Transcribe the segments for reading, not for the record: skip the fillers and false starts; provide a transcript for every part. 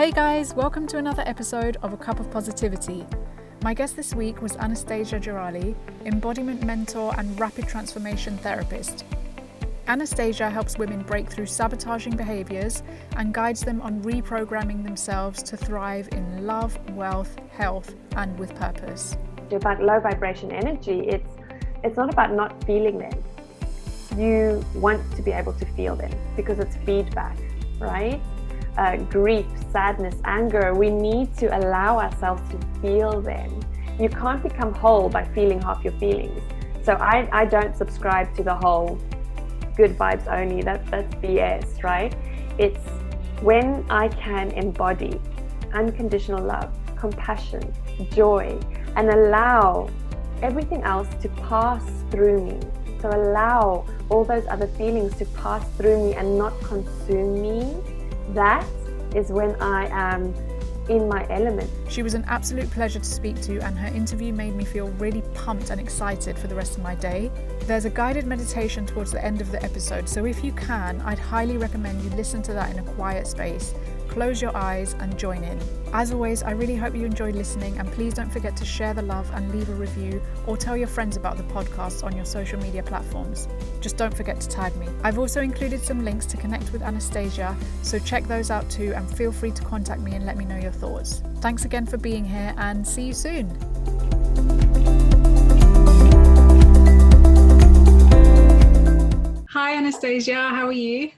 Hey guys, welcome to another episode of A Cup of Positivity. My guest this week was Anastasia Gerali, embodiment mentor and rapid transformation therapist. Anastasia helps women break through sabotaging behaviours and guides them on reprogramming themselves to thrive in love, wealth, health, and with purpose. About low vibration energy, it's not about not feeling them. You want to be able to feel them because it's feedback, right? Grief, sadness, anger, we need to allow ourselves to feel them. You can't become whole by feeling half your feelings. So I don't subscribe to the whole good vibes only, that's BS, right? It's when I can embody unconditional love, compassion, joy, and allow everything else to pass through me. So allow all those other feelings to pass through me and not consume me. That is when I am in my element. She was an absolute pleasure to speak to, and her interview made me feel really pumped and excited for the rest of my day. There's a guided meditation towards the end of the episode, so if you can, I'd highly recommend you listen to that in a quiet space. Close your eyes and join in. As always, I really hope you enjoyed listening, and please don't forget to share the love and leave a review or tell your friends about the podcast on your social media platforms. Just don't forget to tag me. I've also included some links to connect with Anastasia, so check those out too, and feel free to contact me and let me know your thoughts. Thanks again for being here, and see you soon. Hi Anastasia, how are you?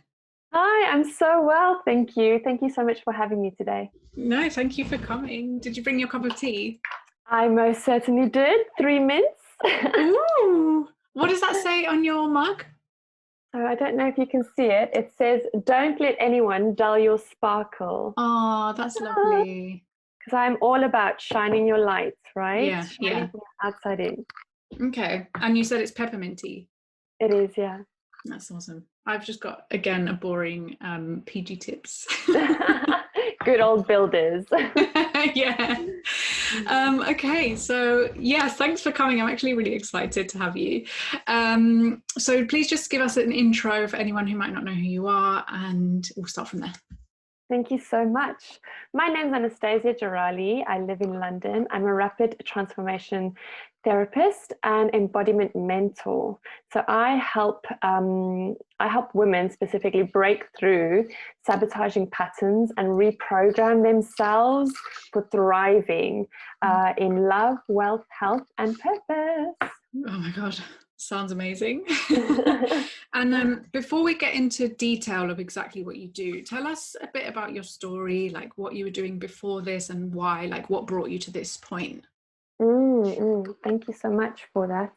Hi, I'm so well, thank you. Thank you so much for having me today. No, thank you for coming. Did you bring your cup of tea? I most certainly did. 3 mints. Ooh, what does that say on your mug? So I don't know if you can see it. It says, "Don't let anyone dull your sparkle." Oh, that's lovely. Because I'm all about shining your lights, right? Yeah. Shining from the outside in. Okay, and you said it's peppermint tea. It is, yeah. That's awesome. I've just got, again, a boring PG tips. Good old builders. Yeah. Okay, so yeah, thanks for coming. I'm actually really excited to have you. So please just give us an intro for anyone who might not know who you are, and we'll start from there. Thank you so much. My name's Anastasia Gerali. I live in London. I'm a rapid transformation therapist and embodiment mentor. So I help women specifically break through sabotaging patterns and reprogram themselves for thriving in love, wealth, health, and purpose. Oh my God. Sounds amazing. And before we get into detail of exactly what you do, tell us a bit about your story, like what you were doing before this and why, like what brought you to this point. Thank you so much for that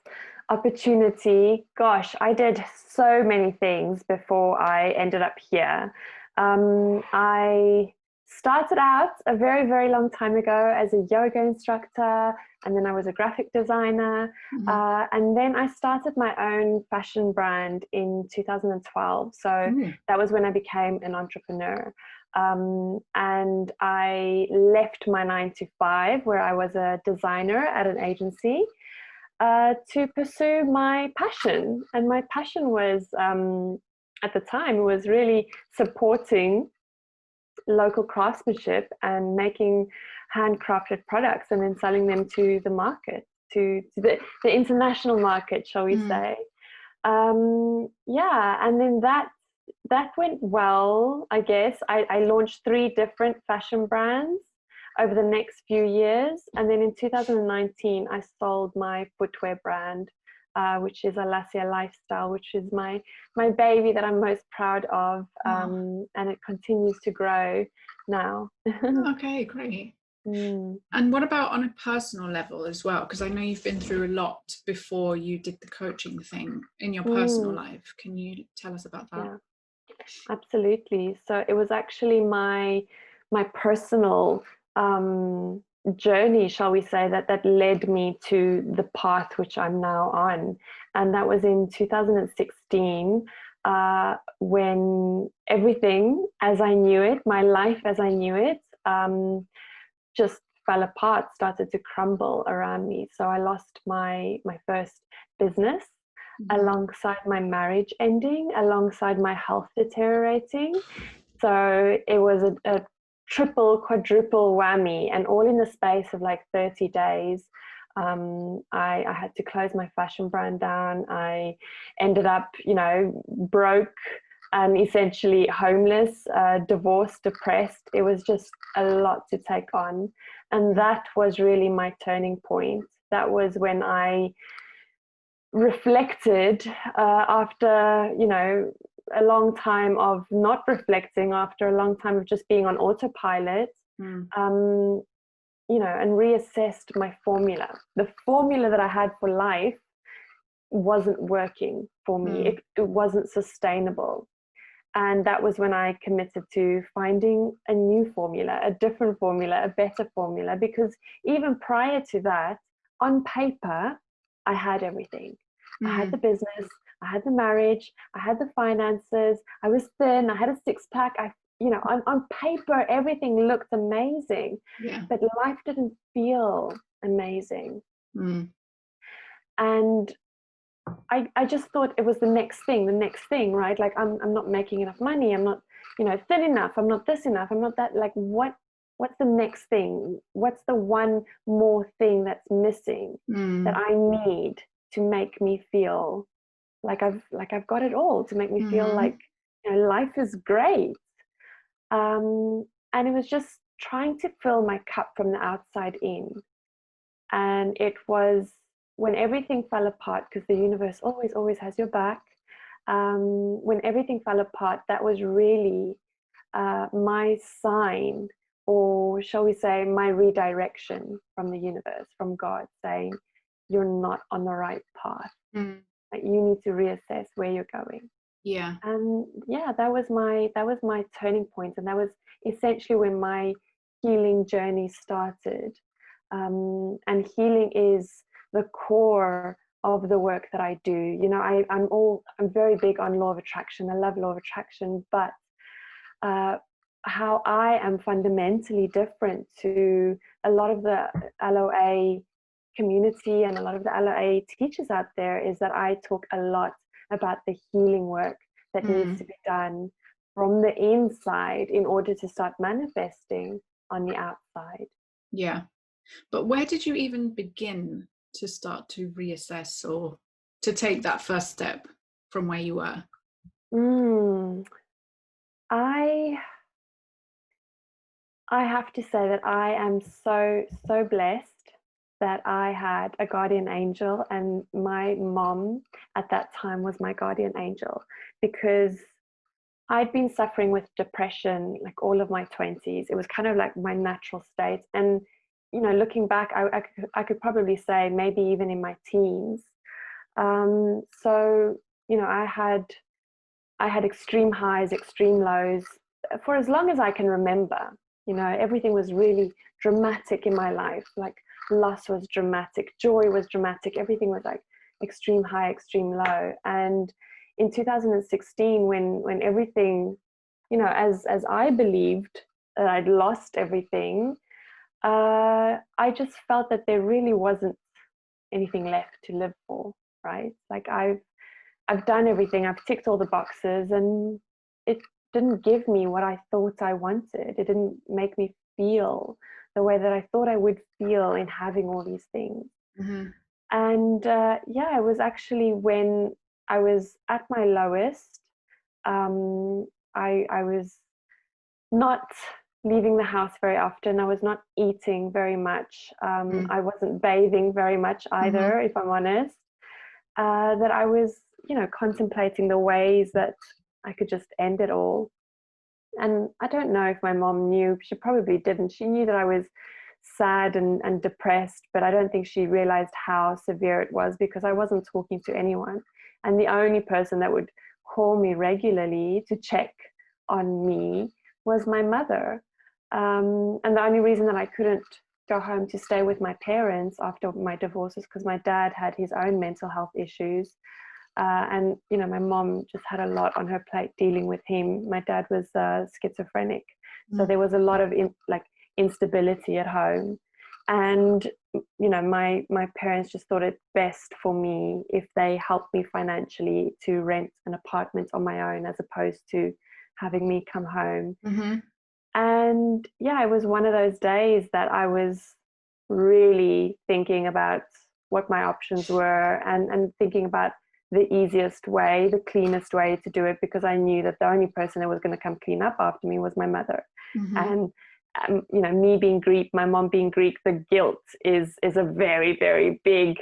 opportunity. Gosh, I did so many things before I ended up here. I started out a very, very long time ago as a yoga instructor, and then I was a graphic designer. And then I started my own fashion brand in 2012. So that was when I became an entrepreneur. And I left my 9-to-5, where I was a designer at an agency, to pursue my passion. And my passion was, at the time, was really supporting local craftsmanship and making handcrafted products and then selling them to the market, to the international market, shall we say. And then that went well, I guess. I launched 3 different fashion brands over the next few years. And then in 2019, I sold my footwear brand, which is Anastasia Lifestyle, which is my baby that I'm most proud of. And it continues to grow now. Okay, great. And what about on a personal level as well? Because I know you've been through a lot before you did the coaching thing in your personal life. Can you tell us about that? Yeah, absolutely. So it was actually my personal journey, shall we say, that led me to the path which I'm now on. And that was in 2016, when everything as I knew it, my life as I knew it, just fell apart, started to crumble around me. So I lost my first business, alongside my marriage ending, alongside my health deteriorating. So it was a triple, quadruple whammy, and all in the space of like 30 days. I had to close my fashion brand down. I ended up, broke and essentially homeless, divorced, depressed. It was just a lot to take on. And that was really my turning point. That was when I reflected after, a long time of not reflecting, after a long time of just being on autopilot. And reassessed my formula. The formula that I had for life wasn't working for me. It wasn't sustainable. And that was when I committed to finding a new formula, a different formula, a better formula, because even prior to that, on paper, I had everything. I had the business, I had the marriage, I had the finances, I was thin, I had a six-pack, on paper, everything looked amazing, but life didn't feel amazing. And I just thought it was the next thing, right? Like, I'm not making enough money. I'm not, thin enough. I'm not this enough. I'm not that. Like, what's the next thing? What's the one more thing that's missing that I need to make me feel like I've got it all, to make me feel like, life is great. And it was just trying to fill my cup from the outside in. And it was when everything fell apart, because the universe always has your back. When everything fell apart, that was really my sign, or shall we say, my redirection from the universe, from God, saying, you're not on the right path. Like, you need to reassess where you're going. And that was my turning point, and that was essentially when my healing journey started. And healing is the core of the work that I do. I'm very big on law of attraction. I love law of attraction, but how I am fundamentally different to a lot of the LOA community and a lot of the LOA teachers out there is that I talk a lot about the healing work that needs to be done from the inside in order to start manifesting on the outside. But where did you even begin to start to reassess, or to take that first step from where you were? I have to say that I am so blessed that I had a guardian angel, and my mom at that time was my guardian angel, because I'd been suffering with depression like all of my 20s. It was kind of like my natural state. And, looking back, I could probably say maybe even in my teens. So, I had extreme highs, extreme lows for as long as I can remember. Everything was really dramatic in my life. Like, loss was dramatic, joy was dramatic, everything was like extreme high, extreme low. And in 2016, when everything, as I believed that I'd lost everything, I just felt that there really wasn't anything left to live for, right? Like, I've done everything, I've ticked all the boxes, and it didn't give me what I thought I wanted. It didn't make me feel the way that I thought I would feel in having all these things. And it was actually when I was at my lowest. I was not leaving the house very often. I was not eating very much. I wasn't bathing very much either, if I'm honest. That I was, contemplating the ways that I could just end it all. And I don't know if my mom knew. She probably didn't. She knew that I was sad and depressed, but I don't think she realized how severe it was, because I wasn't talking to anyone. And the only person that would call me regularly to check on me was my mother. And the only reason that I couldn't go home to stay with my parents after my divorce was because my dad had his own mental health issues. And my mom just had a lot on her plate dealing with him. My dad was schizophrenic, so there was a lot of instability at home. And my parents just thought it best for me if they helped me financially to rent an apartment on my own, as opposed to having me come home. And yeah, it was one of those days that I was really thinking about what my options were, and thinking about the easiest way, the cleanest way to do it, because I knew that the only person that was going to come clean up after me was my mother. And me being Greek, my mom being Greek, the guilt is a very, very big,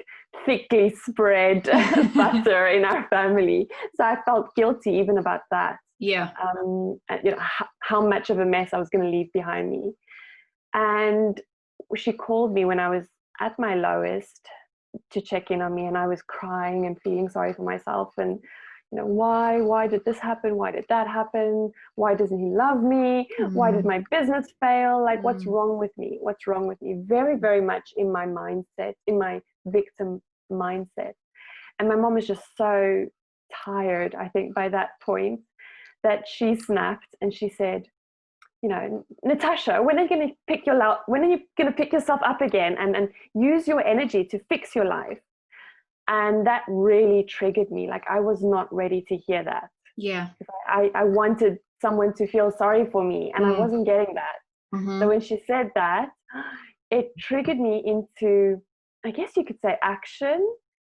thickly spread butter in our family. So I felt guilty even about that. Yeah. How much of a mess I was going to leave behind me. And she called me when I was at my lowest to check in on me, and I was crying and feeling sorry for myself, and why did this happen, why did that happen, why doesn't he love me, why did my business fail, like what's wrong with me, very, very much in my mindset, in my victim mindset. And my mom was just so tired, I think, by that point, that she snapped and she said, Natasha, when are you going to pick yourself up again and use your energy to fix your life? And that really triggered me. Like, I was not ready to hear that. Yeah. I wanted someone to feel sorry for me, and I wasn't getting that. So when she said that, it triggered me into, I guess you could say, action,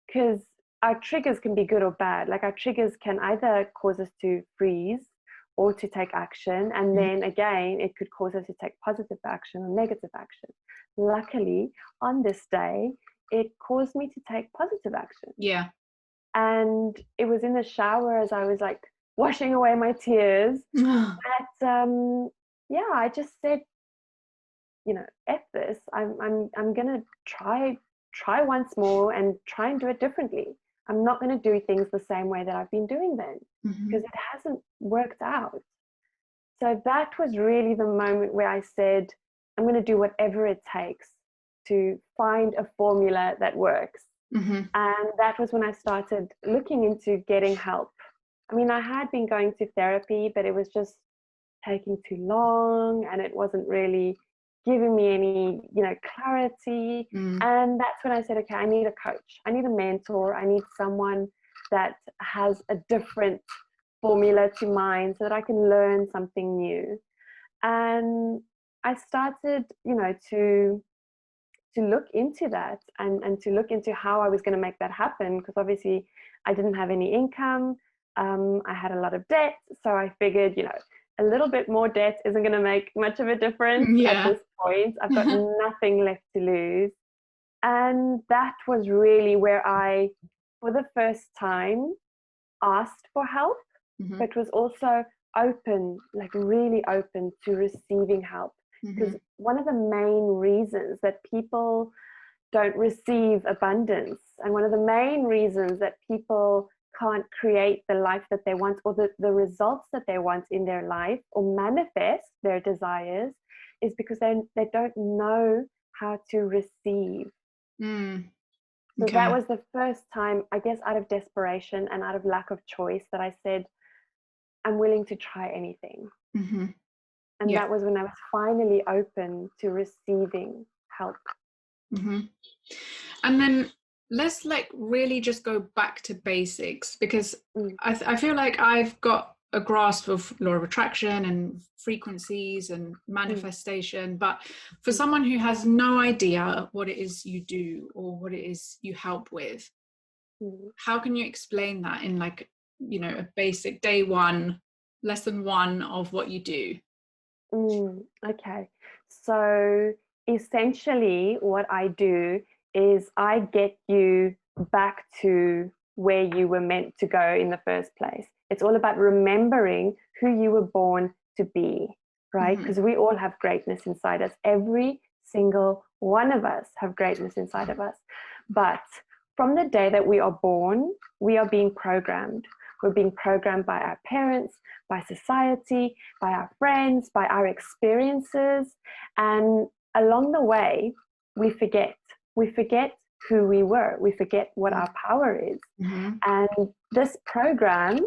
because our triggers can be good or bad. Like, our triggers can either cause us to freeze or to take action. And then again, it could cause us to take positive action or negative action. Luckily, on this day, it caused me to take positive action. Yeah. And it was in the shower, as I was like washing away my tears, that I just said, F this. I'm gonna try once more and try and do it differently. I'm not going to do things the same way that I've been doing them, because it hasn't worked out. So that was really the moment where I said, I'm going to do whatever it takes to find a formula that works. And that was when I started looking into getting help. I mean, I had been going to therapy, but it was just taking too long, and it wasn't really giving me any, clarity. And that's when I said, okay, I need a coach. I need a mentor. I need someone that has a different formula to mine so that I can learn something new. And I started, to look into that, and to look into how I was going to make that happen, because obviously I didn't have any income. I had a lot of debt. So I figured, a little bit more debt isn't going to make much of a difference at this point. I've got nothing left to lose. And that was really where I, for the first time, asked for help, but was also open, like really open to receiving help. Because one of the main reasons that people don't receive abundance, and one of the main reasons that people can't create the life that they want, or the results that they want in their life, or manifest their desires, is because they don't know how to receive. So that was the first time, I guess, out of desperation and out of lack of choice, that I said, I'm willing to try anything. And that was when I was finally open to receiving help. And then let's really just go back to basics, because I feel like I've got a grasp of law of attraction and frequencies and manifestation, but for someone who has no idea what it is you do or what it is you help with, how can you explain that in a basic day one, lesson one of what you do? Okay, so essentially what I do is I get you back to where you were meant to go in the first place. It's all about remembering who you were born to be, right? Because we all have greatness inside us. Every single one of us have greatness inside of us. But from the day that we are born, we are being programmed. We're being programmed by our parents, by society, by our friends, by our experiences. And along the way, we forget. We forget who we were. We forget what our power is. And this program,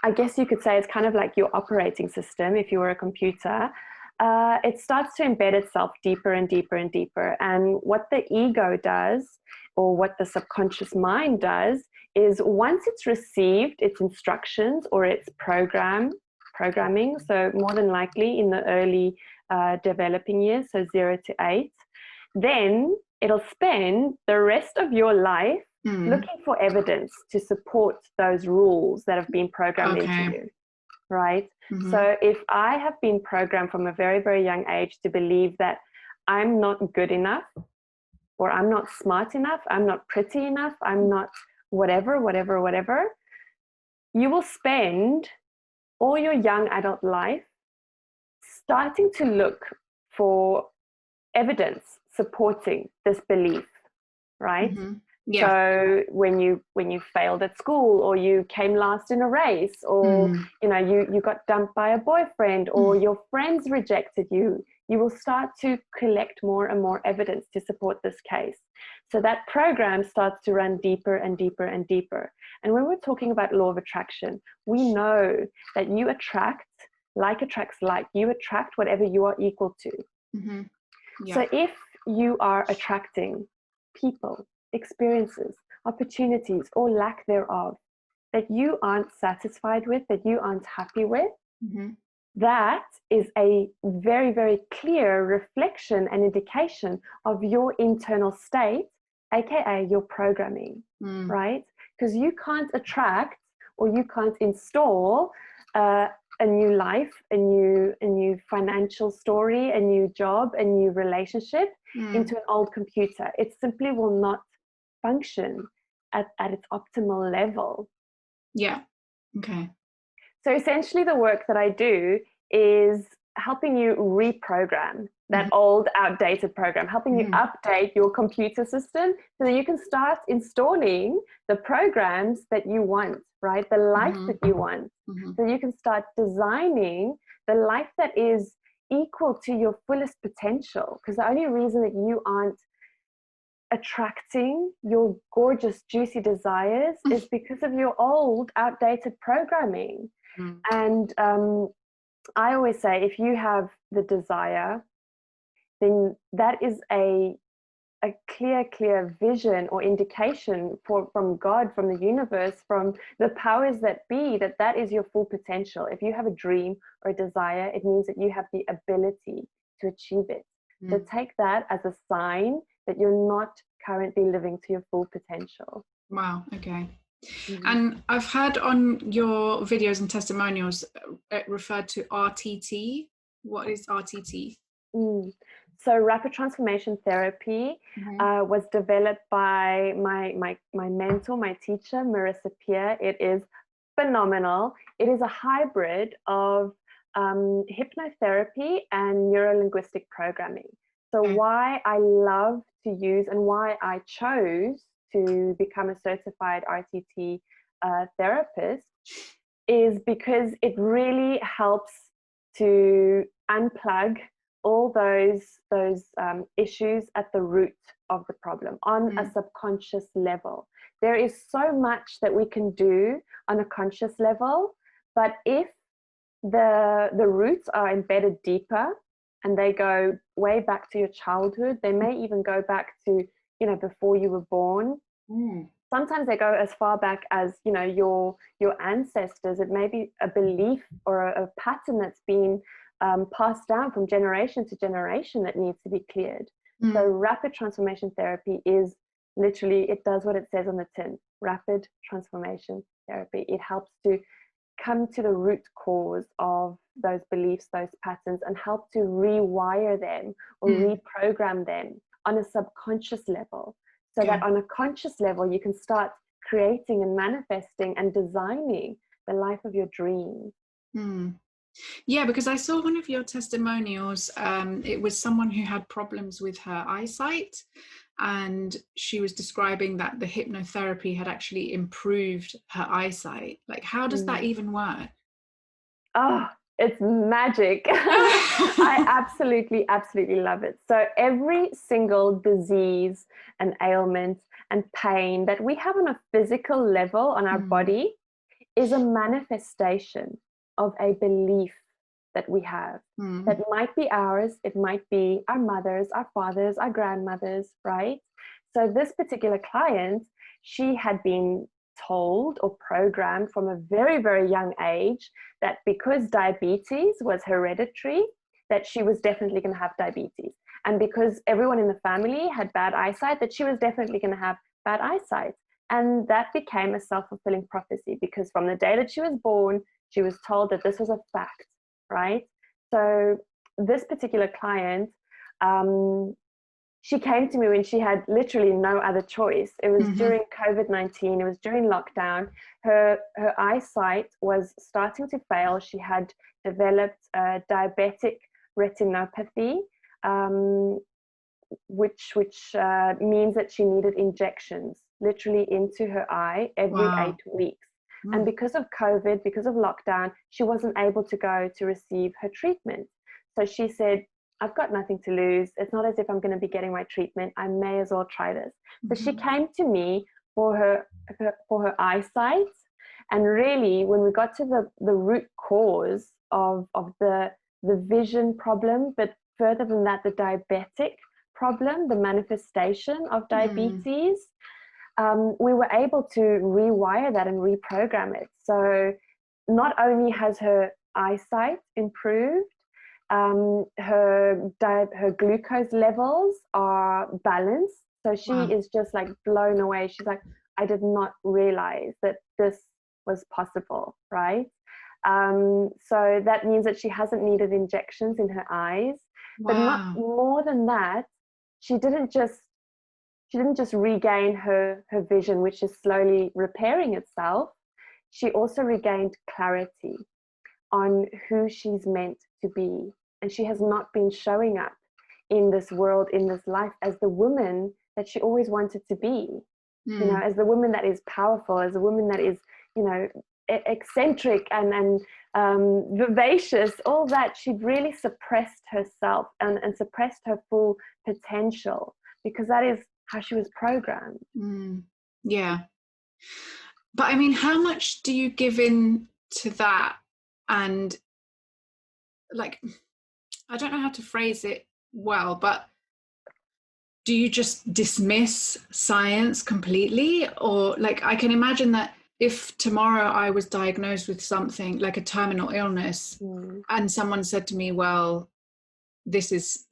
I guess you could say, it's kind of like your operating system if you were a computer. It starts to embed itself deeper and deeper and deeper. And what the ego does, or what the subconscious mind does, is once it's received its instructions or its program, programming. So more than likely in the early developing years, so 0 to 8, then it'll spend the rest of your life looking for evidence to support those rules that have been programmed into you, right? So if I have been programmed from a very, very young age to believe that I'm not good enough, or I'm not smart enough, I'm not pretty enough, I'm not whatever, you will spend all your young adult life starting to look for evidence supporting this belief, right? Yeah. So when you failed at school, or you came last in a race, or you got dumped by a boyfriend, or your friends rejected you, you will start to collect more and more evidence to support this case. So that program starts to run deeper and deeper and deeper. And when we're talking about law of attraction, we know that you attract, like attracts like, you attract whatever you are equal to. Yeah. So if you are attracting people, experiences, opportunities, or lack thereof, that you aren't satisfied with, that you aren't happy with, that is a very, very clear reflection and indication of your internal state, aka your programming, right? Because you can't attract, or you can't install a new life, a new financial story, a new job, a new relationship into an old computer. It simply will not function at its optimal level. Yeah. Okay. So essentially the work that I do is helping you reprogram that old, outdated program, helping you update your computer system so that you can start installing the programs that you want, right? The life that you want. So you can start designing the life that is equal to your fullest potential. Because the only reason that you aren't attracting your gorgeous, juicy desires is because of your old, outdated programming. And I always say, if you have the desire, then that is a clear vision or indication from God, from the universe, from the powers that be, that is your full potential. If you have a dream or a desire, it means that you have the ability to achieve it. So take that as a sign that you're not currently living to your full potential. Wow. Okay. And I've heard on your videos and testimonials it referred to RTT. What is RTT? So rapid transformation therapy was developed by my mentor, my teacher, Marissa Peer. It is phenomenal. It is a hybrid of hypnotherapy and neuro-linguistic programming. So why I love to use, and why I chose to become a certified RTT therapist, is because it really helps to unplug all those issues at the root of the problem on a subconscious level. There is so much that we can do on a conscious level, but if the roots are embedded deeper and they go way back to your childhood, they may even go back to, before you were born. Sometimes they go as far back as, your ancestors. It may be a belief or a pattern that's been passed down from generation to generation that needs to be cleared. So rapid transformation therapy is literally, it does what it says on the tin. Rapid transformation therapy. It helps to come to the root cause of those beliefs, those patterns, and help to rewire them or reprogram them on a subconscious level, so that on a conscious level you can start creating and manifesting and designing the life of your dreams. Yeah, because I saw one of your testimonials. It was someone who had problems with her eyesight, and she was describing that the hypnotherapy had actually improved her eyesight. Like, how does that even work? Oh, it's magic. I absolutely love it. So every single disease and ailment and pain that we have on a physical level on our body is a manifestation of a belief that we have. That might be ours, it might be our mothers, our fathers, our grandmothers, right? So this particular client, she had been told or programmed from a very, very young age that because diabetes was hereditary, that she was definitely going to have diabetes. And because everyone in the family had bad eyesight, that she was definitely going to have bad eyesight. And that became a self-fulfilling prophecy, because from the day that she was born, she was told that this was a fact, right? So this particular client, she came to me when she had literally no other choice. It was during COVID-19, it was during lockdown. Her eyesight was starting to fail. She had developed diabetic retinopathy, which means that she needed injections literally into her eye every 8 weeks. And because of COVID, because of lockdown, she wasn't able to go to receive her treatment. So she said, I've got nothing to lose. It's not as if I'm going to be getting my treatment. I may as well try this. So she came to me for her eyesight. And really, when we got to the root cause of the vision problem, but further than that, the diabetic problem, the manifestation of diabetes, we were able to rewire that and reprogram it. So not only has her eyesight improved, her glucose levels are balanced. So she is just like blown away. She's like, I did not realize that this was possible, right? So that means that she hasn't needed injections in her eyes. But not more than that, she didn't just regain her vision, which is slowly repairing itself. She also regained clarity on who she's meant to be. And she has not been showing up in this world, in this life, as the woman that she always wanted to be. You know, as the woman that is powerful, as a woman that is, you know, eccentric and vivacious, all that. She'd really suppressed herself and suppressed her full potential, because that is how she was programmed. Yeah. But I mean, how much do you give in to that? And like, I don't know how to phrase it well, but do you just dismiss science completely? Or like, I can imagine that if tomorrow I was diagnosed with something like a terminal illness and someone said to me, well, this is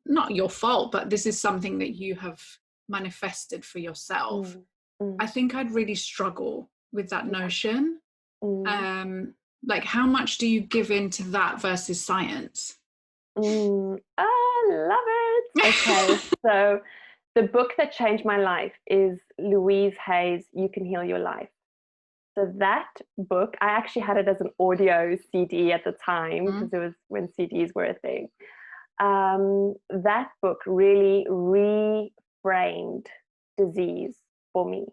not your fault, but this is something that you have manifested for yourself. I think I'd really struggle with that notion. Like, how much do you give into that versus science? I love it. Okay, so the book that changed my life is Louise Hay's You Can Heal Your Life. So that book, I actually had it as an audio CD at the time, because it was when CDs were a thing. That book really reframed disease for me.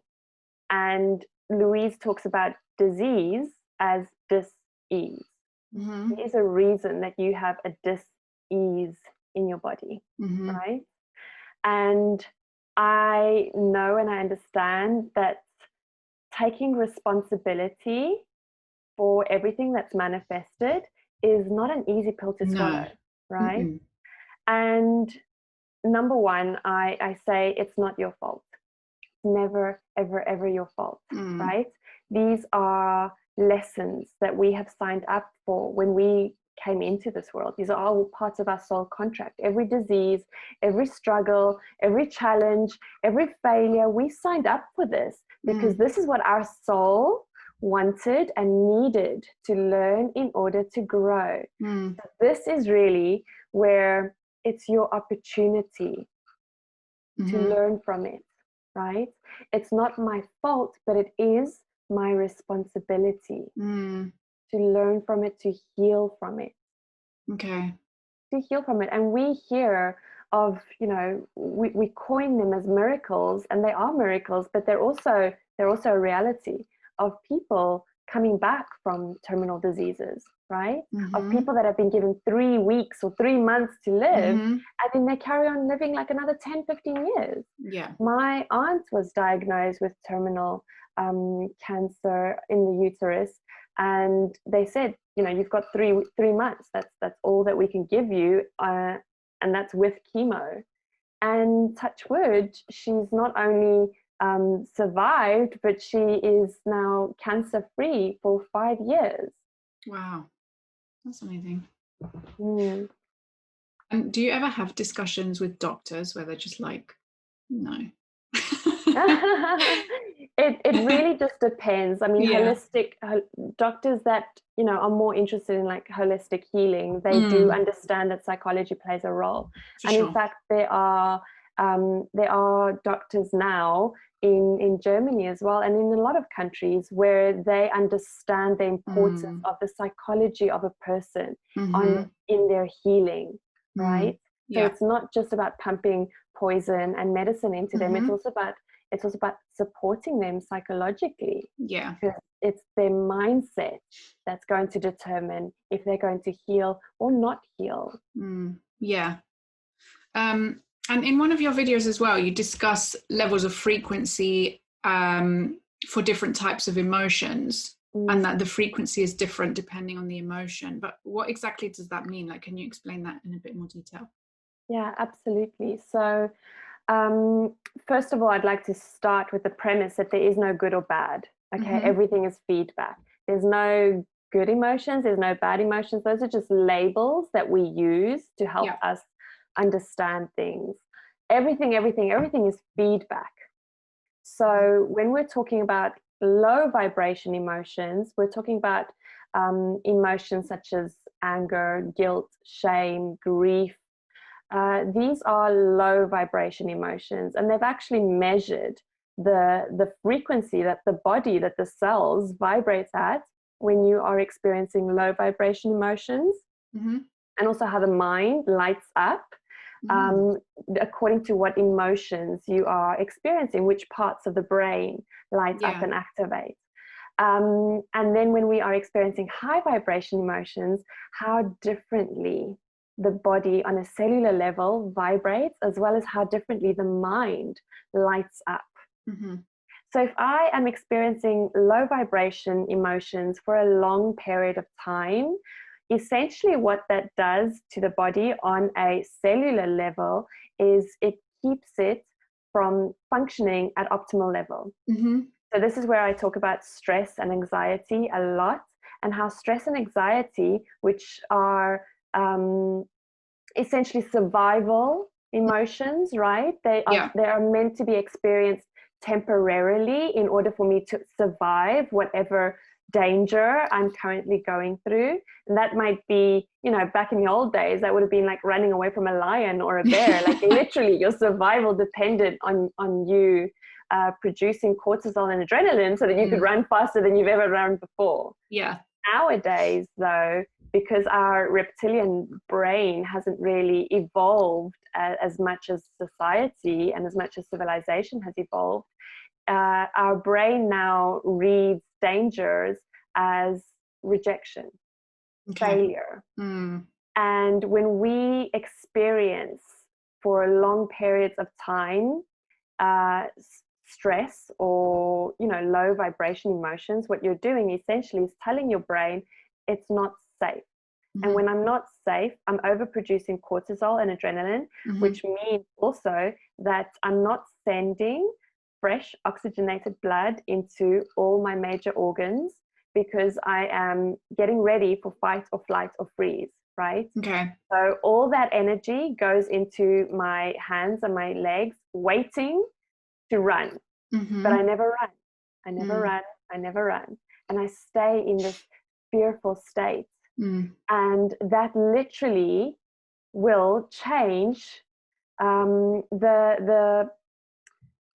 And Louise talks about disease as dis-ease. There is a reason that you have a dis-ease in your body, right? And I know and I understand that taking responsibility for everything that's manifested is not an easy pill to swallow, right? And number one, I say it's not your fault. Never, ever, ever your fault, right? These are lessons that we have signed up for when we came into this world. These are all parts of our soul contract. Every disease, every struggle, every challenge, every failure, we signed up for this because this is what our soul wanted and needed to learn in order to grow. So this is really where it's your opportunity to learn from it, right? It's not my fault, but it is my responsibility to learn from it, to heal from it. Okay. To heal from it. And we hear of, you know, we coin them as miracles, and they are miracles, but they're also a reality of people coming back from terminal diseases, right? Of people that have been given 3 weeks or 3 months to live, and then they carry on living like another 10, 15 years. Yeah. My aunt was diagnosed with terminal cancer in the uterus, and they said, you know, you've got three months. That's all that we can give you, and that's with chemo. And touch wood, she's not only survived, but she is now cancer free for 5 years. Wow, that's amazing. Mm. And do you ever have discussions with doctors where they're just like, no? It really just depends. I mean, Yeah. doctors that, you know, are more interested in like holistic healing, they do understand that psychology plays a role. For And in sure. fact, there are doctors now in Germany as well, and in a lot of countries, where they understand the importance of the psychology of a person in their healing, right? So Yeah. it's not just about pumping poison and medicine into them. It's also about supporting them psychologically. Yeah. Because it's their mindset that's going to determine if they're going to heal or not heal. Yeah. And in one of your videos as well, you discuss levels of frequency for different types of emotions, and that the frequency is different depending on the emotion. But what exactly does that mean? Like, can you explain that in a bit more detail? Yeah, absolutely. So first of all, I'd like to start with the premise that there is no good or bad. Okay, everything is feedback. There's no good emotions, there's no bad emotions. Those are just labels that we use to help us understand things. Everything is feedback. So when we're talking about low vibration emotions, we're talking about emotions such as anger, guilt, shame, grief. These are low vibration emotions, and they've actually measured the frequency that the body, that the cells vibrates at when you are experiencing low vibration emotions, and also how the mind lights up according to what emotions you are experiencing, which parts of the brain light up and activate. And then when we are experiencing high vibration emotions, how differently the body on a cellular level vibrates, as well as how differently the mind lights up. So if I am experiencing low vibration emotions for a long period of time, essentially what that does to the body on a cellular level is it keeps it from functioning at optimal level. So this is where I talk about stress and anxiety a lot, and how stress and anxiety, which are essentially survival emotions, right? They are meant to be experienced temporarily in order for me to survive whatever danger I'm currently going through. And that might be, you know, back in the old days, that would have been like running away from a lion or a bear. Like literally your survival depended on you producing cortisol and adrenaline so that you could run faster than you've ever run before. Nowadays, though, because our reptilian brain hasn't really evolved as much as society and as much as civilization has evolved, our brain now reads dangers as rejection, failure. And when we experience for long periods of time stress or, you know, low vibration emotions, what you're doing essentially is telling your brain it's not safe. And when I'm not safe, I'm overproducing cortisol and adrenaline, which means also that I'm not sending fresh oxygenated blood into all my major organs, because I am getting ready for fight or flight or freeze, right? So all that energy goes into my hands and my legs waiting to run. But I never run. I never run. I never run. And I stay in this fearful state. And that literally will change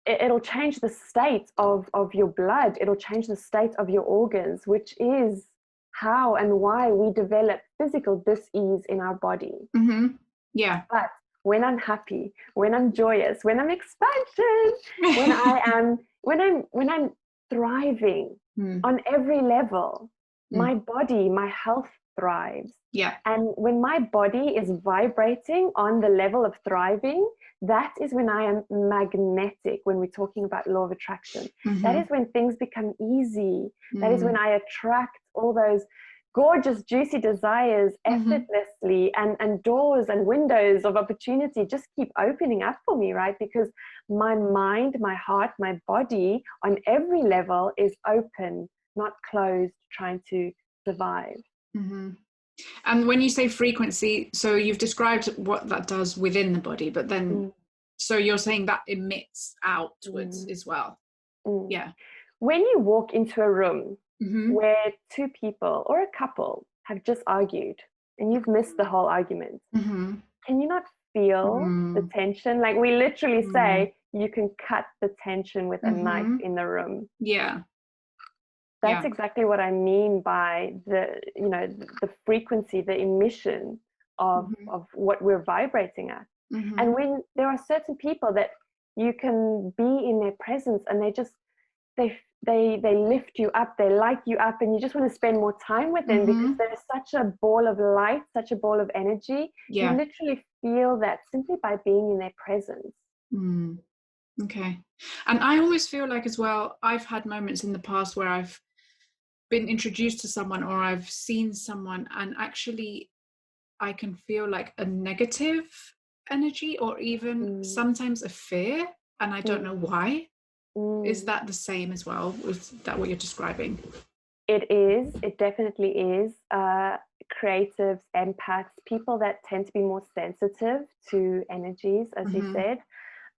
it'll change the state of your blood. It'll change the state of your organs, which is how and why we develop physical dis-ease in our body. But when I'm happy, when I'm joyous, when I'm expansion, when I'm thriving on every level, my body, my health thrives. And when my body is vibrating on the level of thriving, that is when I am magnetic. When we're talking about law of attraction, that is when things become easy. That is when I attract all those gorgeous, juicy desires effortlessly, and doors and windows of opportunity just keep opening up for me, right? Because my mind, my heart, my body on every level is open, not closed, trying to survive. And when you say frequency, so you've described what that does within the body, but then so you're saying that emits outwards as well. Yeah. When you walk into a room where two people or a couple have just argued and you've missed the whole argument, can you not feel the tension? Like we literally say you can cut the tension with a knife in the room. Yeah. That's exactly what I mean by the frequency, the emission of what we're vibrating at. And when there are certain people that you can be in their presence and they just they lift you up, they light you up, and you just want to spend more time with them because there's such a ball of light, such a ball of energy. You literally feel that simply by being in their presence. Okay. And I always feel like as well, I've had moments in the past where I've been introduced to someone or I've seen someone and actually I can feel like a negative energy or even sometimes a fear, and I don't know why. Is that the same as well? Is that what you're describing? It is. It definitely is. Creatives, empaths, people that tend to be more sensitive to energies, as you said,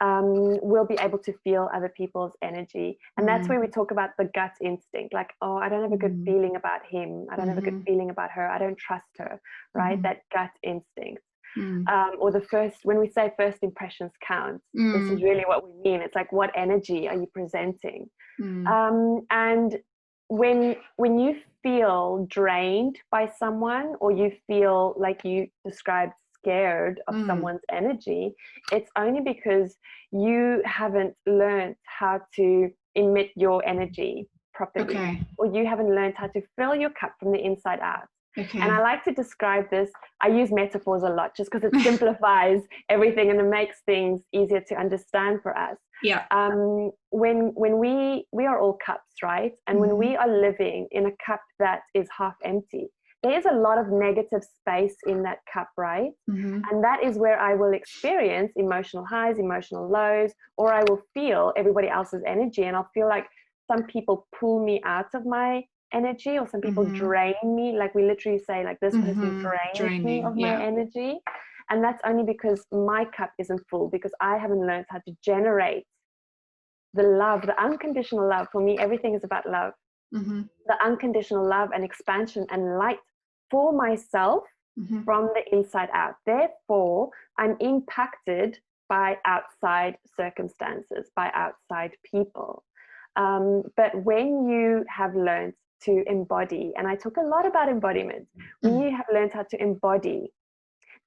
will be able to feel other people's energy. And that's where we talk about the gut instinct. Like, oh, I don't have a good feeling about him. I don't have a good feeling about her. I don't trust her, right? That gut instinct. Or when we say first impressions count, this is really what we mean. It's like, what energy are you presenting? And when you feel drained by someone, or you feel like you described scared of someone's energy, it's only because you haven't learned how to emit your energy properly, or you haven't learned how to fill your cup from the inside out. And I like to describe this. I use metaphors a lot just because it simplifies everything and it makes things easier to understand for us. When we are all cups, right? And when we are living in a cup that is half empty, there is a lot of negative space in that cup, right? And that is where I will experience emotional highs, emotional lows, or I will feel everybody else's energy, and I'll feel like some people pull me out of my energy, or some people drain me. Like we literally say, like, this person drains me of my energy. And that's only because my cup isn't full, because I haven't learned how to generate the love, the unconditional love. For me, everything is about love. The unconditional love and expansion and light for myself from the inside out. Therefore, I'm impacted by outside circumstances, by outside people. But when you have learned to embody, and I talk a lot about embodiment, when you have learned how to embody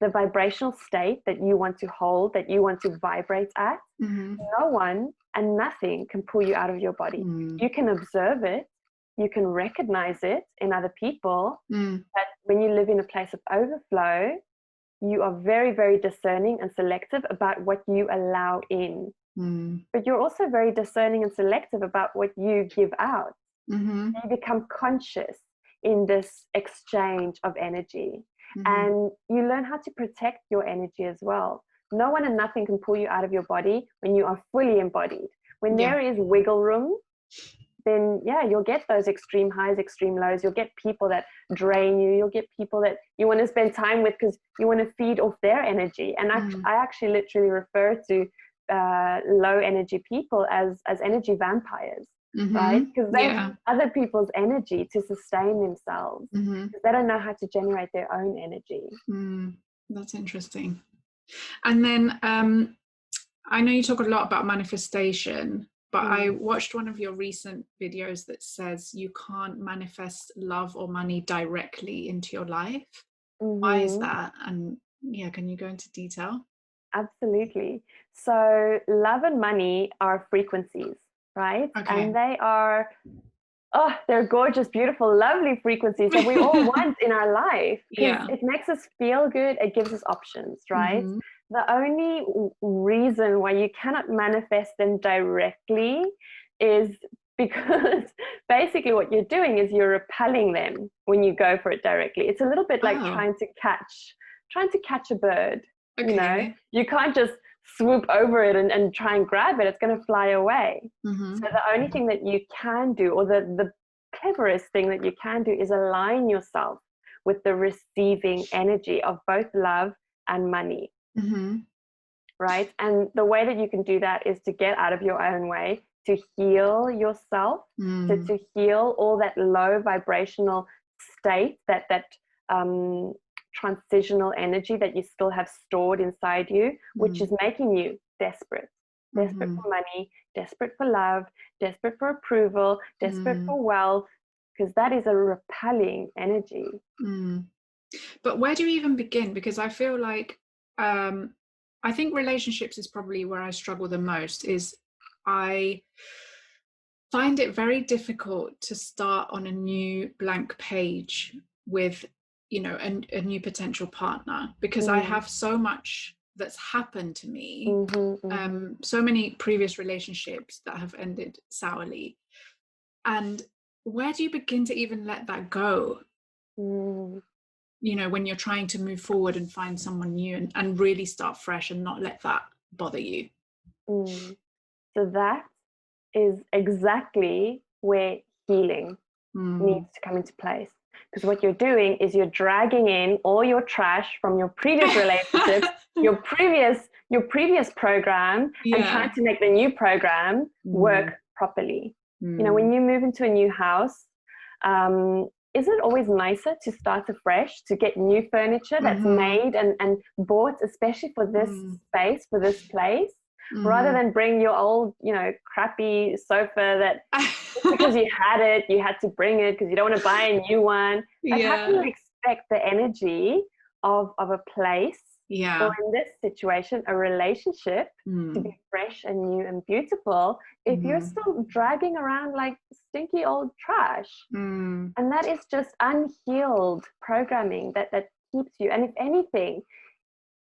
the vibrational state that you want to hold, that you want to vibrate at, no one and nothing can pull you out of your body. You can observe it, you can recognize it in other people, but when you live in a place of overflow, you are very, very discerning and selective about what you allow in. But you're also very discerning and selective about what you give out. You become conscious in this exchange of energy. And you learn how to protect your energy as well. No one and nothing can pull you out of your body when you are fully embodied. When there is wiggle room, then you'll get those extreme highs, extreme lows. You'll get people that drain you. You'll get people that you want to spend time with because you want to feed off their energy. And I actually literally refer to low energy people as energy vampires, right? Because they have other people's energy to sustain themselves. They don't know how to generate their own energy. That's interesting. And then I know you talk a lot about manifestation, but I watched one of your recent videos that says you can't manifest love or money directly into your life. Why is that? And can you go into detail? Absolutely. So love and money are frequencies, right? And they are, they're gorgeous, beautiful, lovely frequencies that we all want in our life. It makes us feel good. It gives us options, right? The only reason why you cannot manifest them directly is because basically what you're doing is you're repelling them when you go for it directly. It's a little bit like trying to catch a bird. Okay. You know, you can't just swoop over it and try and grab it. It's going to fly away. Mm-hmm. So the only thing that you can do, or the cleverest thing that you can do, is align yourself with the receiving energy of both love and money. Mm-hmm. Right? And the way that you can do that is to get out of your own way, to heal yourself, to heal all that low vibrational state, that transitional energy that you still have stored inside you, which is making you desperate for money, desperate for love, desperate for approval, desperate for wealth, because that is a repelling energy. But where do you even begin? Because I feel like I think relationships is probably where I struggle the most. Is I find it very difficult to start on a new blank page with, you know, a new potential partner, because I have so much that's happened to me, so many previous relationships that have ended sourly. And where do you begin to even let that go? You know, when you're trying to move forward and find someone new and really start fresh and not let that bother you. So that is exactly where healing needs to come into place. Because what you're doing is you're dragging in all your trash from your previous relationships, your previous program, and trying to make the new program work properly. You know, when you move into a new house, isn't it always nicer to start afresh, to get new furniture that's made and bought especially for this space, for this place, rather than bring your old, you know, crappy sofa that just because you had to bring it because you don't want to buy a new one. Like, how can you expect the energy of a place, or in this situation, a relationship, to be fresh and new and beautiful if you're still dragging around like stinky old trash? And that is just unhealed programming that keeps you. And if anything,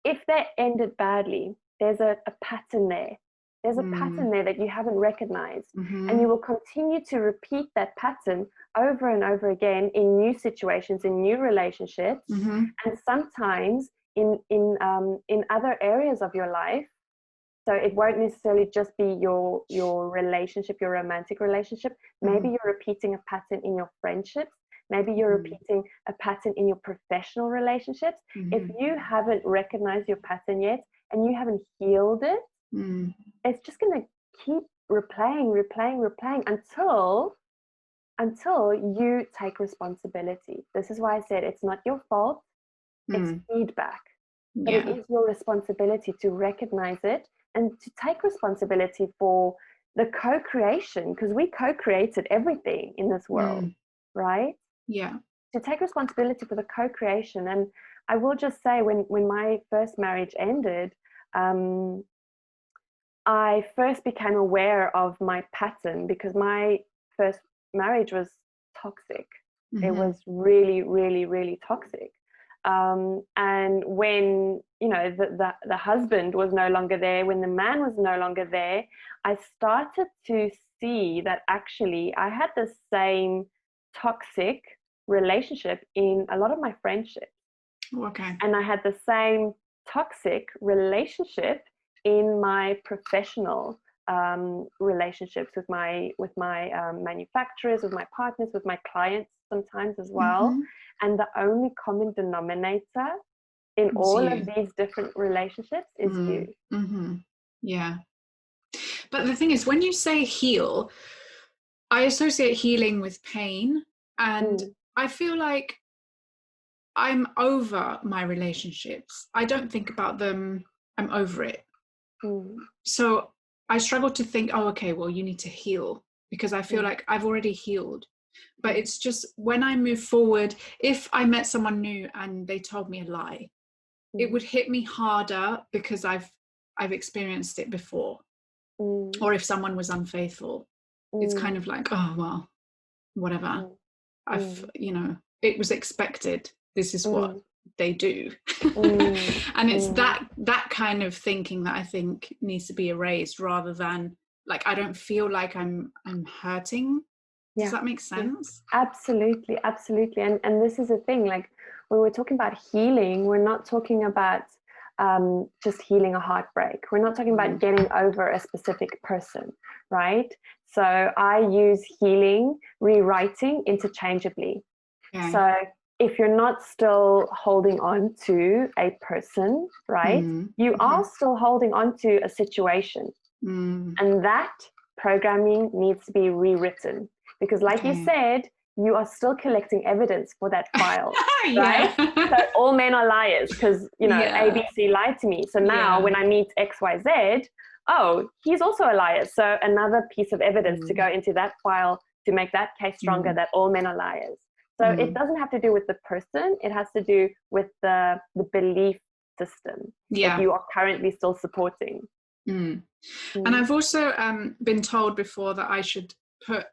if that ended badly, there's a pattern there. There's a pattern there that you haven't recognized. And you will continue to repeat that pattern over and over again in new situations, in new relationships, and sometimes in other areas of your life. So it won't necessarily just be your relationship, your romantic relationship. Maybe you're repeating a pattern in your friendships. Maybe you're repeating a pattern in your professional relationships. If you haven't recognized your pattern yet and you haven't healed it, it's just going to keep replaying until you take responsibility. This is why I said it's not your fault. It's feedback. But it is your responsibility to recognize it and to take responsibility for the co-creation, because we co-created everything in this world, right? Yeah. To take responsibility for the co-creation. And I will just say, when my first marriage ended, I first became aware of my pattern, because my first marriage was toxic. It was really, really, really toxic. And when, you know, the husband was no longer there, when the man was no longer there, I started to see that actually I had the same toxic relationship in a lot of my friendships. Okay. And I had the same toxic relationship in my professional relationships with my manufacturers, with my partners, with my clients sometimes as well. And the only common denominator in all of these different relationships is you. Yeah. But the thing is, when you say heal, I associate healing with pain. And I feel like I'm over my relationships. I don't think about them. I'm over it. So I struggle to think, oh, okay, well, you need to heal, because I feel like I've already healed. But it's just when I move forward, if I met someone new and they told me a lie, it would hit me harder because I've experienced it before. Or if someone was unfaithful, it's kind of like, oh, well, whatever. You know, it was expected. This is what they do. And it's that kind of thinking that I think needs to be erased, rather than like I don't feel like I'm hurting. Does that make sense? Absolutely, absolutely. And this is the thing, like when we're talking about healing, we're not talking about just healing a heartbreak. We're not talking about getting over a specific person, right? So I use healing, rewriting interchangeably. Okay. So if you're not still holding on to a person, right, you are still holding on to a situation. And that programming needs to be rewritten. Because like you said, you are still collecting evidence for that file, right? So all men are liars because, you know, ABC lied to me. So now when I meet XYZ, oh, he's also a liar. So another piece of evidence to go into that file to make that case stronger that all men are liars. So it doesn't have to do with the person. It has to do with the belief system that you are currently still supporting. And I've also been told before that I should put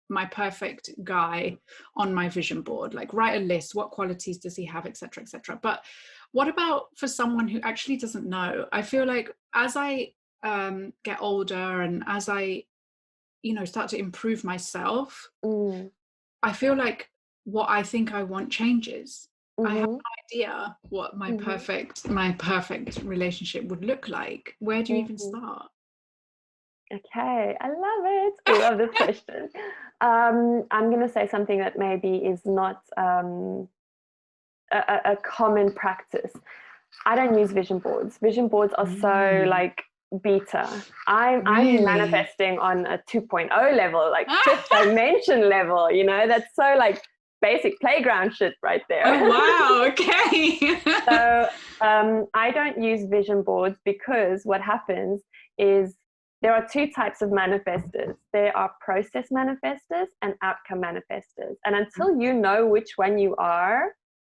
my perfect guy on my vision board, like write a list, what qualities does he have, etc., etc. But what about for someone who actually doesn't know? I feel like as I get older and as I, you know, start to improve myself, I feel like what I think I want changes. I have no idea what my perfect relationship would look like. Where do you even start? Okay, I love it. I love this question. I'm going to say something that maybe is not a common practice. I don't use vision boards. Vision boards are so like beta. I'm manifesting on a 2.0 level, like fifth dimension level, you know, that's so like basic playground shit right there. Oh, wow. Okay. So I don't use vision boards because what happens is there are two types of manifestors. There are process manifestors and outcome manifestors. And until you know which one you are,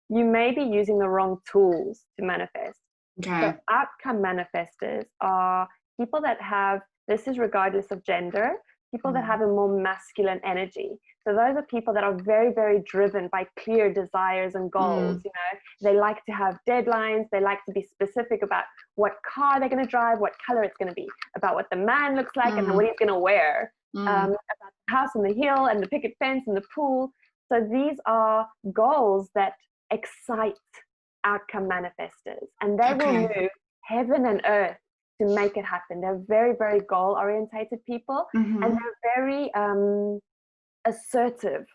you may be using the wrong tools to manifest. Okay. So outcome manifestors are people that have, this is regardless of gender, people that have a more masculine energy. So those are people that are very, very driven by clear desires and goals. You know, they like to have deadlines. They like to be specific about what car they're going to drive, what color it's going to be, about what the man looks like and what he's going to wear, about the house on the hill and the picket fence and the pool. So these are goals that excite outcome manifestors, and they will move heaven and earth to make it happen. They're very, very goal orientated people, and they're very assertive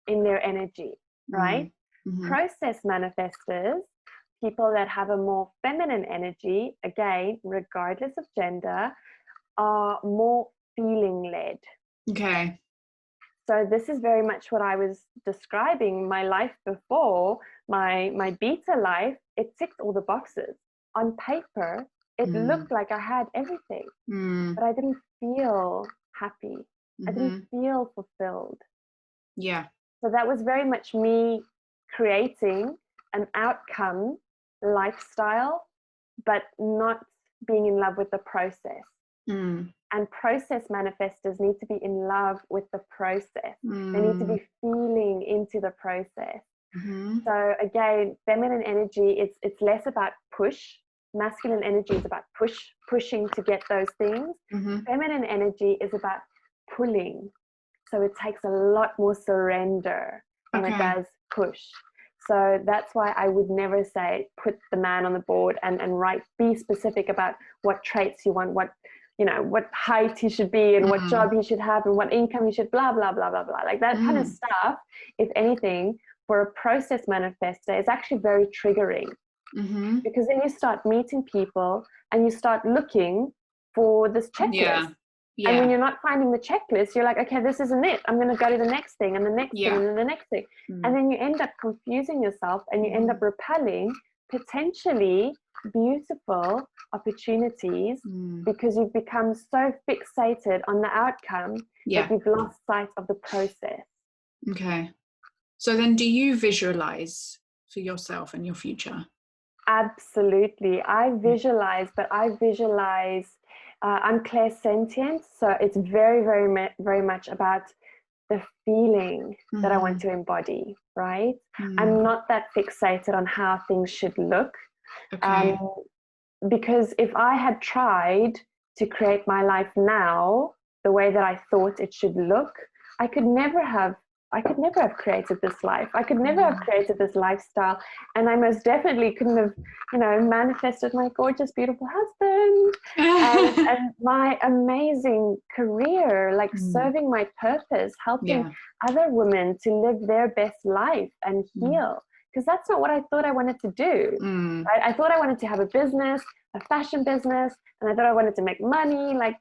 in their energy, right? Process manifestors, people that have a more feminine energy, again, regardless of gender, are more feeling led. Okay. So this is very much what I was describing. My life before, my beta life, it ticked all the boxes. On paper, it looked like I had everything, but I didn't feel happy. I didn't feel fulfilled. Yeah. So that was very much me creating an outcome lifestyle, but not being in love with the process. And process manifestors need to be in love with the process. They need to be feeling into the process. So again, feminine energy, it's less about push. Masculine energy is about pushing to get those things. Feminine energy is about pulling. So it takes a lot more surrender than it does push. So that's why I would never say put the man on the board and write, be specific about what traits you want, what, you know, what height he should be and what job he should have and what income he should, blah, blah, blah, blah, blah. Like that kind of stuff, if anything, for a process manifestor is actually very triggering. Because then you start meeting people and you start looking for this checklist. And when you're not finding the checklist, you're like, okay, this isn't it. I'm going to go to the next thing and the next thing and then the next thing. And then you end up confusing yourself and you end up repelling potentially beautiful opportunities because you've become so fixated on the outcome that you've lost sight of the process. Okay. So then do you visualize for yourself and your future? Absolutely. I visualize, but I visualize, I'm clairsentient, so it's very, very, very much about the feeling that I want to embody, right? I'm not that fixated on how things should look. Because if I had tried to create my life now the way that I thought it should look, I could never have created this life. I could never have created this lifestyle. And I most definitely couldn't have, manifested my gorgeous, beautiful husband and my amazing career, like serving my purpose, helping other women to live their best life and heal. Because that's not what I thought I wanted to do. Right? I thought I wanted to have a business, a fashion business, and I thought I wanted to make money. Like,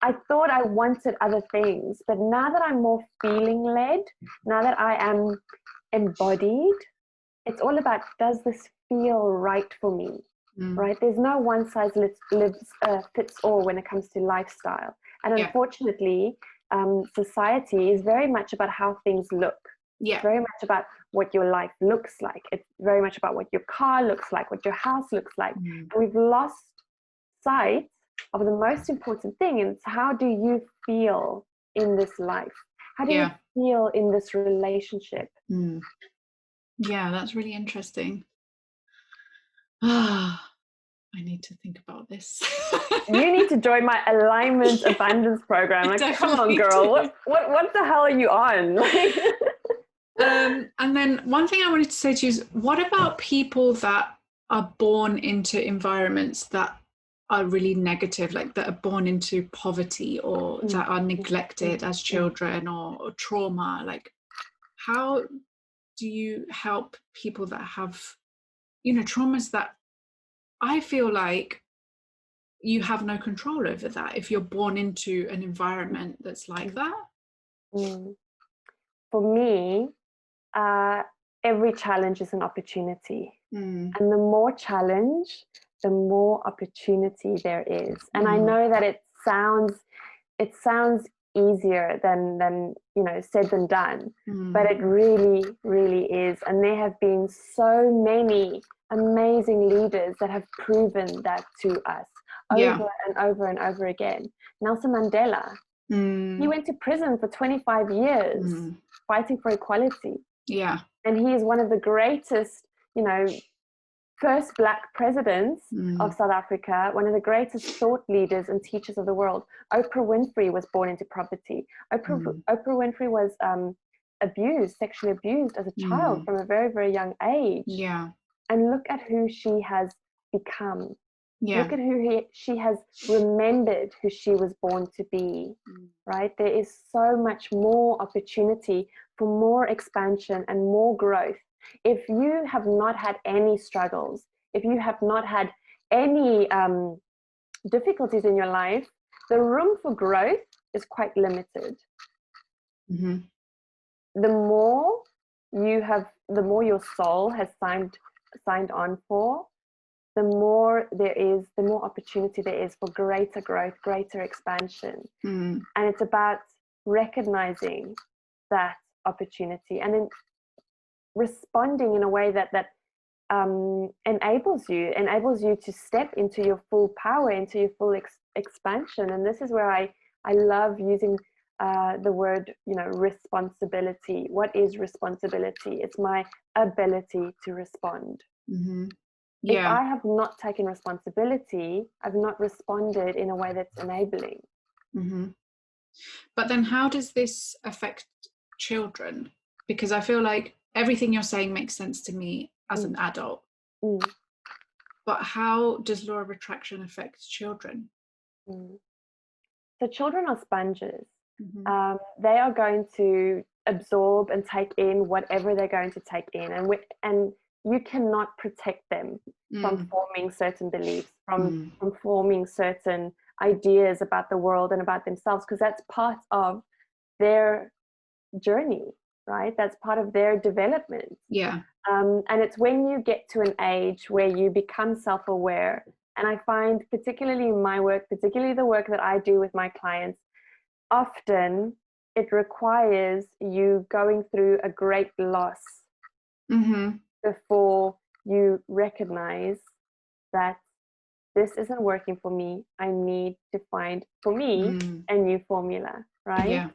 I thought I wanted other things, but now that I'm more feeling led, now that I am embodied, it's all about, does this feel right for me, right? There's no one size fits all when it comes to lifestyle. And unfortunately, society is very much about how things look. It's very much about what your life looks like. It's very much about what your car looks like, what your house looks like. And we've lost sight of the most important thing, and it's how do you feel in this life? How do you feel in this relationship? Yeah, that's really interesting. I need to think about this. You need to join my alignment abundance program. Like, come on, girl. What the hell are you on? And then one thing I wanted to say to you is, what about people that are born into environments that are really negative, like that are born into poverty or that are neglected as children or trauma? Like, how do you help people that have, traumas that I feel like you have no control over that if you're born into an environment that's like that? For me, every challenge is an opportunity. And the more challenge, the more opportunity there is. And I know that it sounds easier than said than done, but it really, really is. And there have been so many amazing leaders that have proven that to us over and over and over again. First Mandela, he went to prison for 25 years fighting for equality. And he is one of the greatest, first Black presidents of South Africa, one of the greatest thought leaders and teachers of the world. Oprah Winfrey was born into poverty. Oprah Winfrey was sexually abused as a child from a very, very young age. And look at who she has become. Look at who she has remembered who she was born to be, right? There is so much more opportunity for more expansion and more growth. If you have not had any struggles, if you have not had any difficulties in your life, the room for growth is quite limited. The more your soul has signed on for, the more opportunity there is for greater growth, greater expansion. And it's about recognizing that opportunity and then responding in a way that enables you to step into your full power, into your full expansion. And this is where I love using the word, responsibility. What is responsibility? It's my ability to respond. If I have not taken responsibility, I've not responded in a way that's enabling. But then how does this affect children? Because I feel like everything you're saying makes sense to me as an adult. But how does law of attraction affect children? So children are sponges. They are going to absorb and take in whatever they're going to take in. And you cannot protect them from forming certain beliefs, from forming certain ideas about the world and about themselves, because that's part of their journey, right? That's part of their development. And it's when you get to an age where you become self-aware, and I find particularly in my work, particularly the work that I do with my clients, often it requires you going through a great loss before you recognize that this isn't working for me. I need to find, for me, a new formula, right?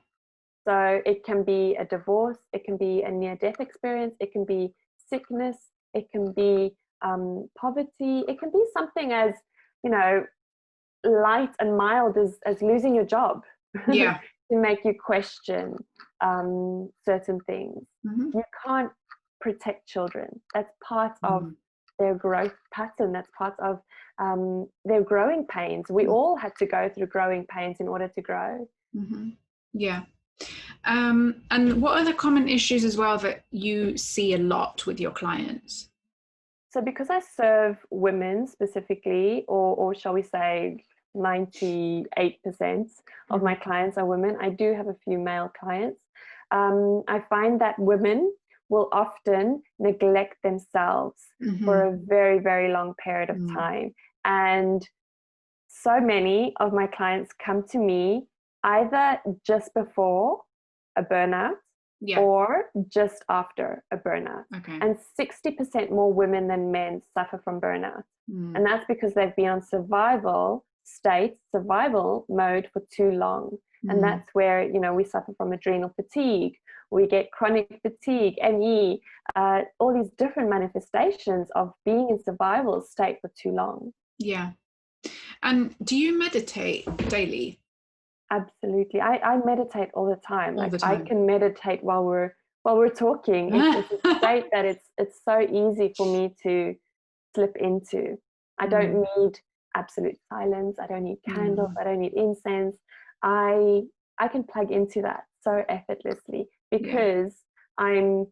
So it can be a divorce, it can be a near-death experience, it can be sickness, it can be poverty, it can be something as, light and mild as losing your job, Yeah. to make you question certain things. You can't protect children. That's part of their growth pattern. That's part of their growing pains. We all had to go through growing pains in order to grow. Yeah. And what are the common issues as well that you see a lot with your clients? So because I serve women specifically, or shall we say 98% of my clients are women, I do have a few male clients. I find that women will often neglect themselves for a very, very long period of time. And so many of my clients come to me either just before a burnout or just after a burnout. And 60% more women than men suffer from burnout. And that's because they've been on survival mode for too long. And that's where, we suffer from adrenal fatigue. We get chronic fatigue, ME, all these different manifestations of being in survival state for too long. Yeah. And do you meditate daily? Absolutely. I meditate all the time. I can meditate while we're talking. It's a state that it's so easy for me to slip into. I don't need absolute silence. I don't need candles. I don't need incense. I can plug into that so effortlessly because and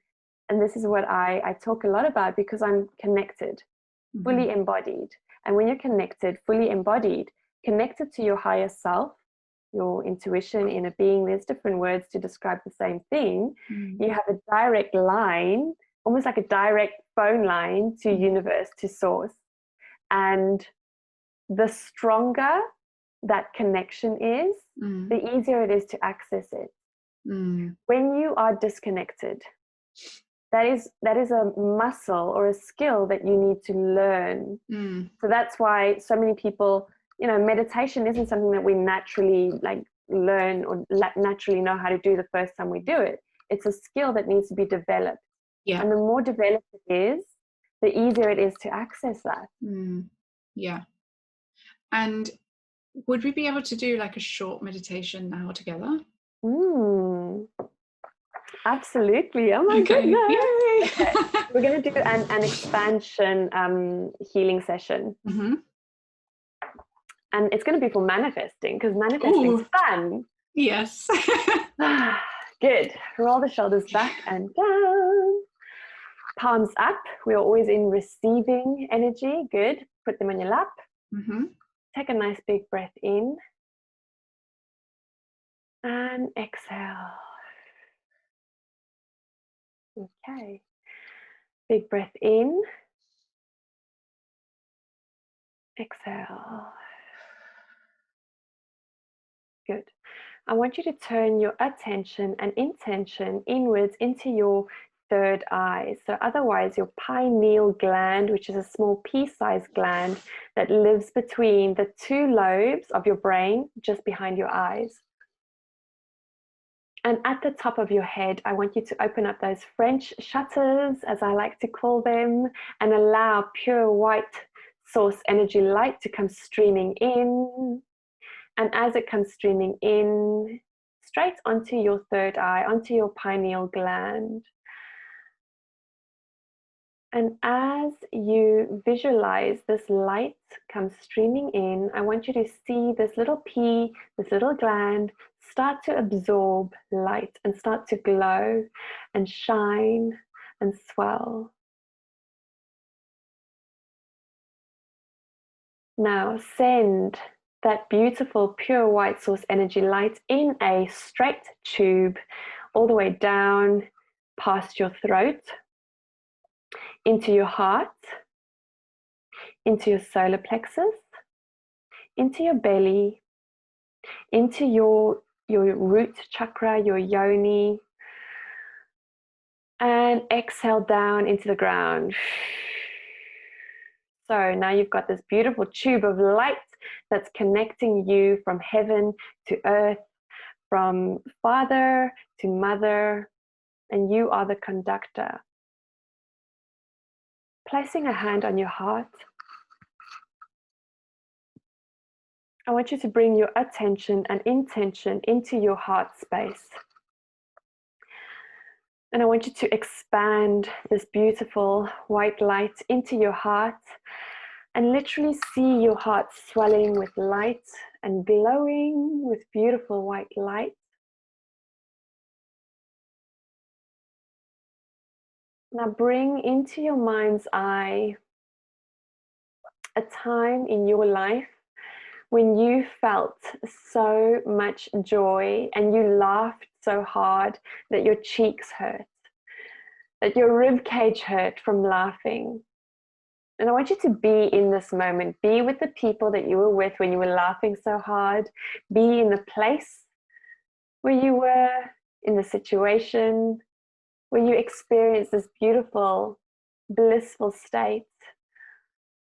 this is what I talk a lot about, because I'm connected, fully embodied. And when you're connected, fully embodied, connected to your higher self, your intuition, inner being, there's different words to describe the same thing. You have a direct line, almost like a direct phone line to universe, to source. And the stronger that connection is, the easier it is to access it. When you are disconnected, that is a muscle or a skill that you need to learn. So that's why so many people, meditation isn't something that we naturally learn or naturally know how to do the first time we do it. It's a skill that needs to be developed. And the more developed it is, the easier it is to access that. Yeah. And would we be able to do a short meditation now together? Absolutely. Oh my goodness. Okay. We're going to do an expansion healing session. And it's going to be for manifesting, because manifesting is fun. Yes. Good. Roll the shoulders back and down. Palms up. We're always in receiving energy. Good. Put them on your lap. Take a nice big breath in. And exhale. Okay. Big breath in. Exhale. Good. I want you to turn your attention and intention inwards into your third eye. So otherwise, your pineal gland, which is a small pea-sized gland that lives between the two lobes of your brain, just behind your eyes. And at the top of your head, I want you to open up those French shutters, as I like to call them, and allow pure white source energy light to come streaming in. And as it comes streaming in, straight onto your third eye, onto your pineal gland. And as you visualize this light come streaming in, I want you to see this little pea, this little gland, start to absorb light and start to glow and shine and swell. Now send that beautiful pure white source energy light in a straight tube all the way down past your throat, into your heart, into your solar plexus, into your belly, into your root chakra, your yoni, and exhale down into the ground. So now you've got this beautiful tube of light that's connecting you from heaven to earth, from father to mother, and you are the conductor. Placing a hand on your heart, I want you to bring your attention and intention into your heart space. And I want you to expand this beautiful white light into your heart and literally see your heart swelling with light and glowing with beautiful white light. Now bring into your mind's eye a time in your life when you felt so much joy and you laughed so hard that your cheeks hurt, that your rib cage hurt from laughing. And I want you to be in this moment. Be with the people that you were with when you were laughing so hard. Be in the place where you were, in the situation where you experienced this beautiful, blissful state.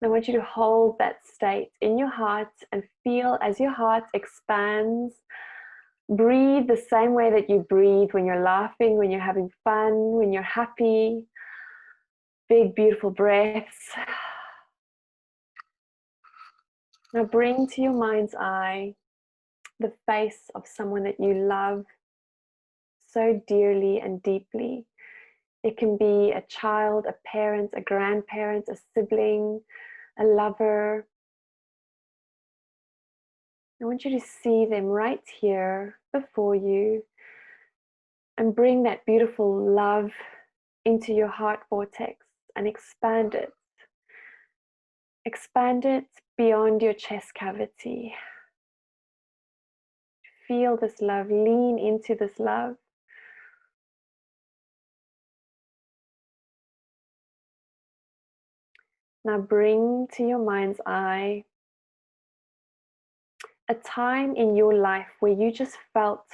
I want you to hold that state in your heart and feel as your heart expands. Breathe the same way that you breathe when you're laughing, when you're having fun, when you're happy. Big, beautiful breaths. Now bring to your mind's eye the face of someone that you love so dearly and deeply. It can be a child, a parent, a grandparent, a sibling, a lover. I want you to see them right here before you and bring that beautiful love into your heart vortex and expand it. Expand it beyond your chest cavity. Feel this love, lean into this love. Now bring to your mind's eye a time in your life where you just felt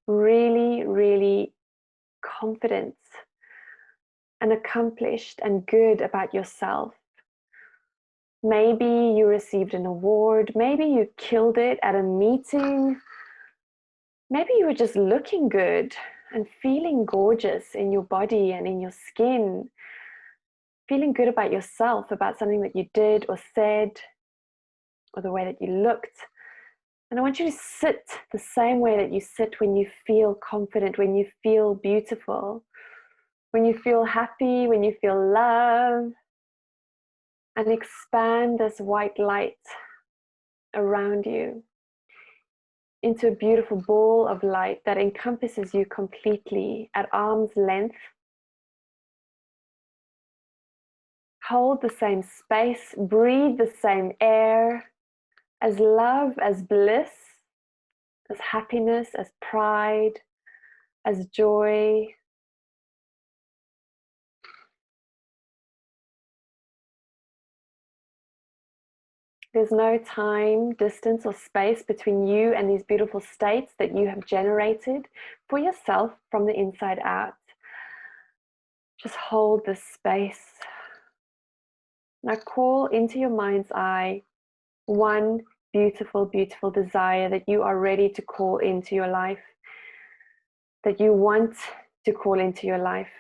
really, really confident and accomplished and good about yourself. Maybe you received an award, maybe you killed it at a meeting, maybe you were just looking good and feeling gorgeous in your body and in your skin, feeling good about yourself, about something that you did or said, or the way that you looked. And I want you to sit the same way that you sit when you feel confident, when you feel beautiful, when you feel happy, when you feel love, and expand this white light around you into a beautiful ball of light that encompasses you completely at arm's length. Hold the same space, breathe the same air, as love, as bliss, as happiness, as pride, as joy. There's no time, distance, or space between you and these beautiful states that you have generated for yourself from the inside out. Just hold this space. Now call into your mind's eye one beautiful, beautiful desire that you are ready to call into your life, that you want to call into your life.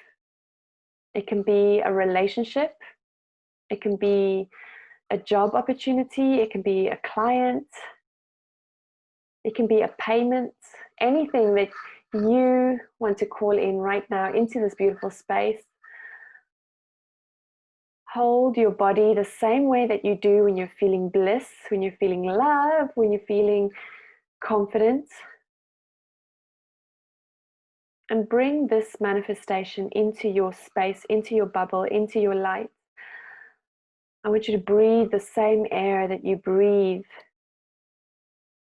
It can be a relationship, it can be a job opportunity, it can be a client, it can be a payment, anything that you want to call in right now into this beautiful space. Hold your body the same way that you do when you're feeling bliss, when you're feeling love, when you're feeling confident. And bring this manifestation into your space, into your bubble, into your light. I want you to breathe the same air that you breathe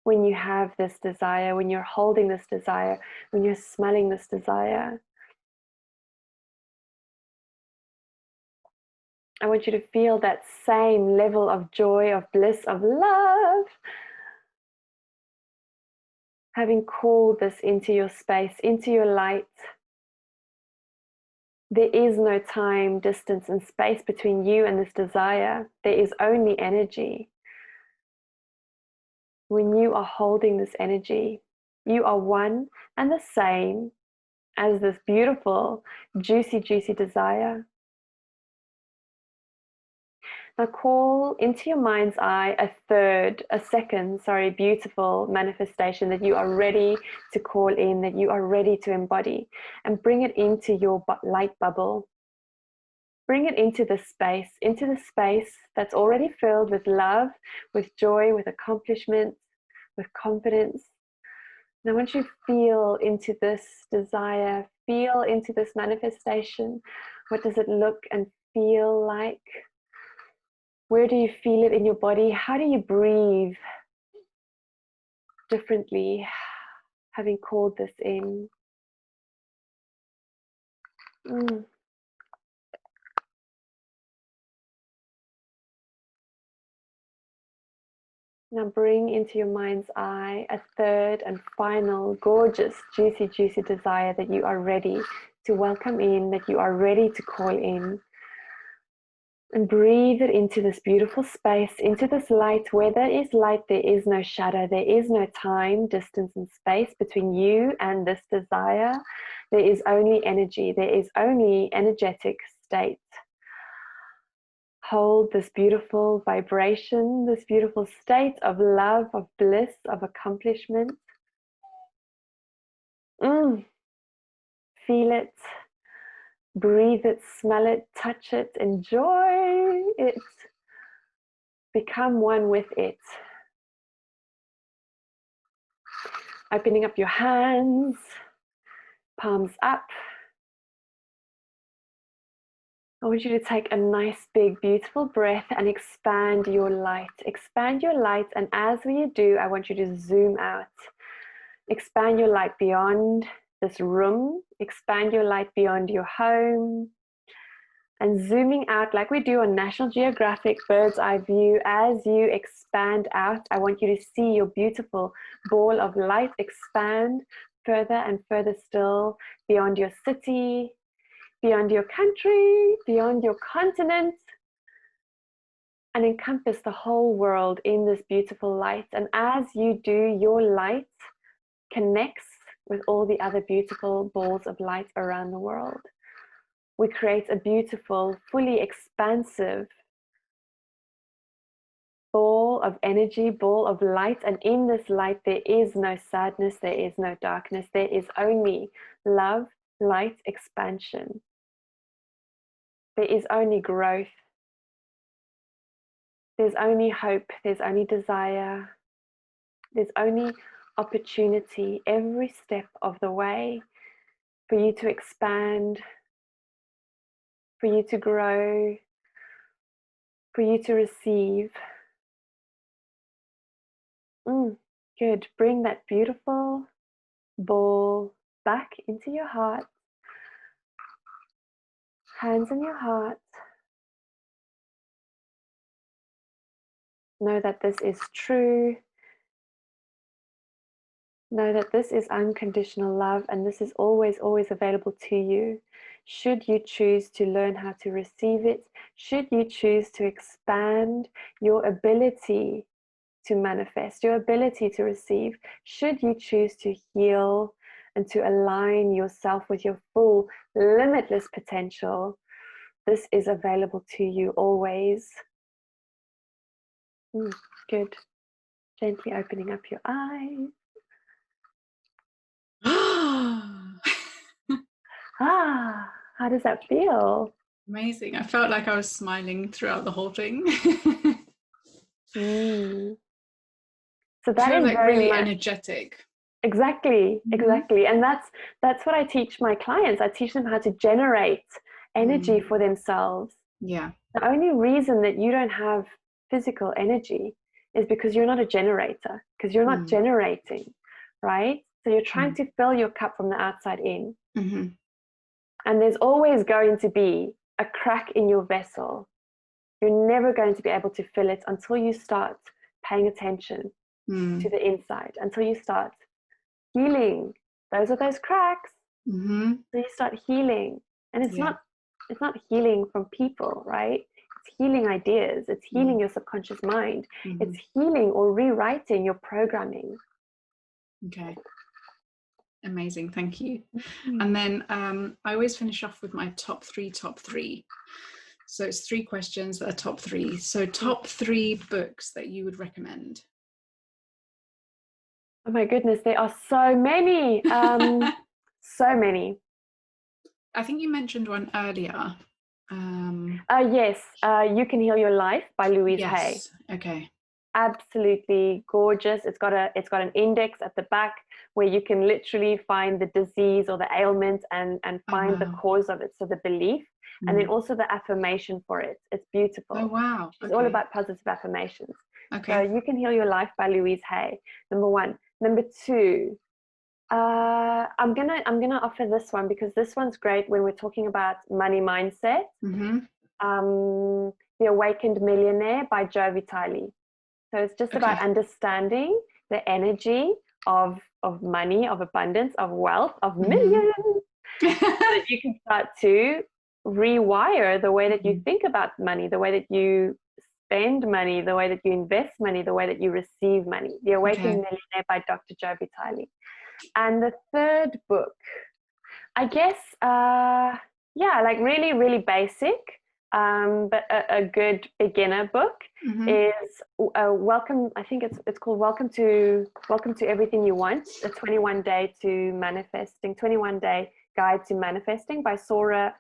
when you have this desire, when you're holding this desire, when you're smelling this desire. I want you to feel that same level of joy, of bliss, of love, having called this into your space, into your light. There is no time, distance, and space between you and this desire. There is only energy. When you are holding this energy, you are one and the same as this beautiful, juicy, juicy desire. Now call into your mind's eye a second, beautiful manifestation that you are ready to call in, that you are ready to embody, and bring it into your light bubble. Bring it into the space that's already filled with love, with joy, with accomplishment, with confidence. And I want you to feel into this desire, feel into this manifestation. What does it look and feel like? Where do you feel it in your body? How do you breathe differently, having called this in? Now bring into your mind's eye a third and final gorgeous, juicy, juicy desire that you are ready to welcome in, that you are ready to call in. And breathe it into this beautiful space, into this light. Where there is light, there is no shadow, there is no time, distance, and space between you and this desire. There is only energy, there is only energetic state. Hold this beautiful vibration, this beautiful state of love, of bliss, of accomplishment. Feel it, breathe it, smell it, touch it, enjoy it. Become one with it. Opening up your hands, palms up. I want you to take a nice, big, beautiful breath and expand your light. Expand your light, and as you do, I want you to zoom out. Expand your light beyond this room. Expand your light beyond your home. And zooming out like we do on National Geographic bird's eye view, as you expand out, I want you to see your beautiful ball of light expand further and further still beyond your city, beyond your country, beyond your continent, and encompass the whole world in this beautiful light. And as you do, your light connects with all the other beautiful balls of light around the world. We create a beautiful, fully expansive ball of energy, ball of light. And in this light, there is no sadness, there is no darkness, there is only love, light, expansion. There is only growth. There's only hope. There's only desire. There's only opportunity every step of the way for you to expand, for you to grow, for you to receive. Good. Bring that beautiful ball back into your heart. Hands in your heart. Know that this is true. Know that this is unconditional love, and this is always, always available to you. Should you choose to learn how to receive it, should you choose to expand your ability to manifest, your ability to receive, should you choose to heal and to align yourself with your full, limitless potential, this is available to you always. Good. Gently opening up your eyes. How does that feel? Amazing. I felt like I was smiling throughout the whole thing. So that is like very really much energetic. Exactly. And that's what I teach my clients. I teach them how to generate energy for themselves. Yeah. The only reason that you don't have physical energy is because you're not a generator, because you're not generating, right? So you're trying to fill your cup from the outside in. And there's always going to be a crack in your vessel. You're never going to be able to fill it until you start paying attention to the inside, until you start healing those cracks. So you start healing, and it's not healing from people, right? It's healing ideas, it's healing your subconscious mind, it's healing or rewriting your programming. Okay, amazing, thank you. And then I always finish off with my top three. So it's 3 questions that are top 3. So top 3 books that you would recommend. Oh my goodness, there are so many. So many. I think you mentioned one earlier. Yes, You Can Heal Your Life by Louise Hay. Yes. Okay. Absolutely gorgeous. It's got an index at the back where you can literally find the disease or the ailment and find the cause of it, so the belief, and then also the affirmation for it. It's beautiful. Oh wow. It's all about positive affirmations. Okay. So You Can Heal Your Life by Louise Hay, number 1. Number 2, I'm gonna offer this one because this one's great when we're talking about money mindset. The Awakened Millionaire by Joe Vitale. So it's just about understanding the energy of money, of abundance, of wealth, of millions, so that you can start to rewire the way that you think about money, the way that you spend money, the way that you invest money, the way that you receive money. The Awakened Millionaire by Dr. Joe Vitale. And the third book, I guess, like really, really basic, but a good beginner book is Welcome. I think it's called Welcome to Everything You Want: A 21-Day to Manifesting, 21-Day Guide to Manifesting by Sarah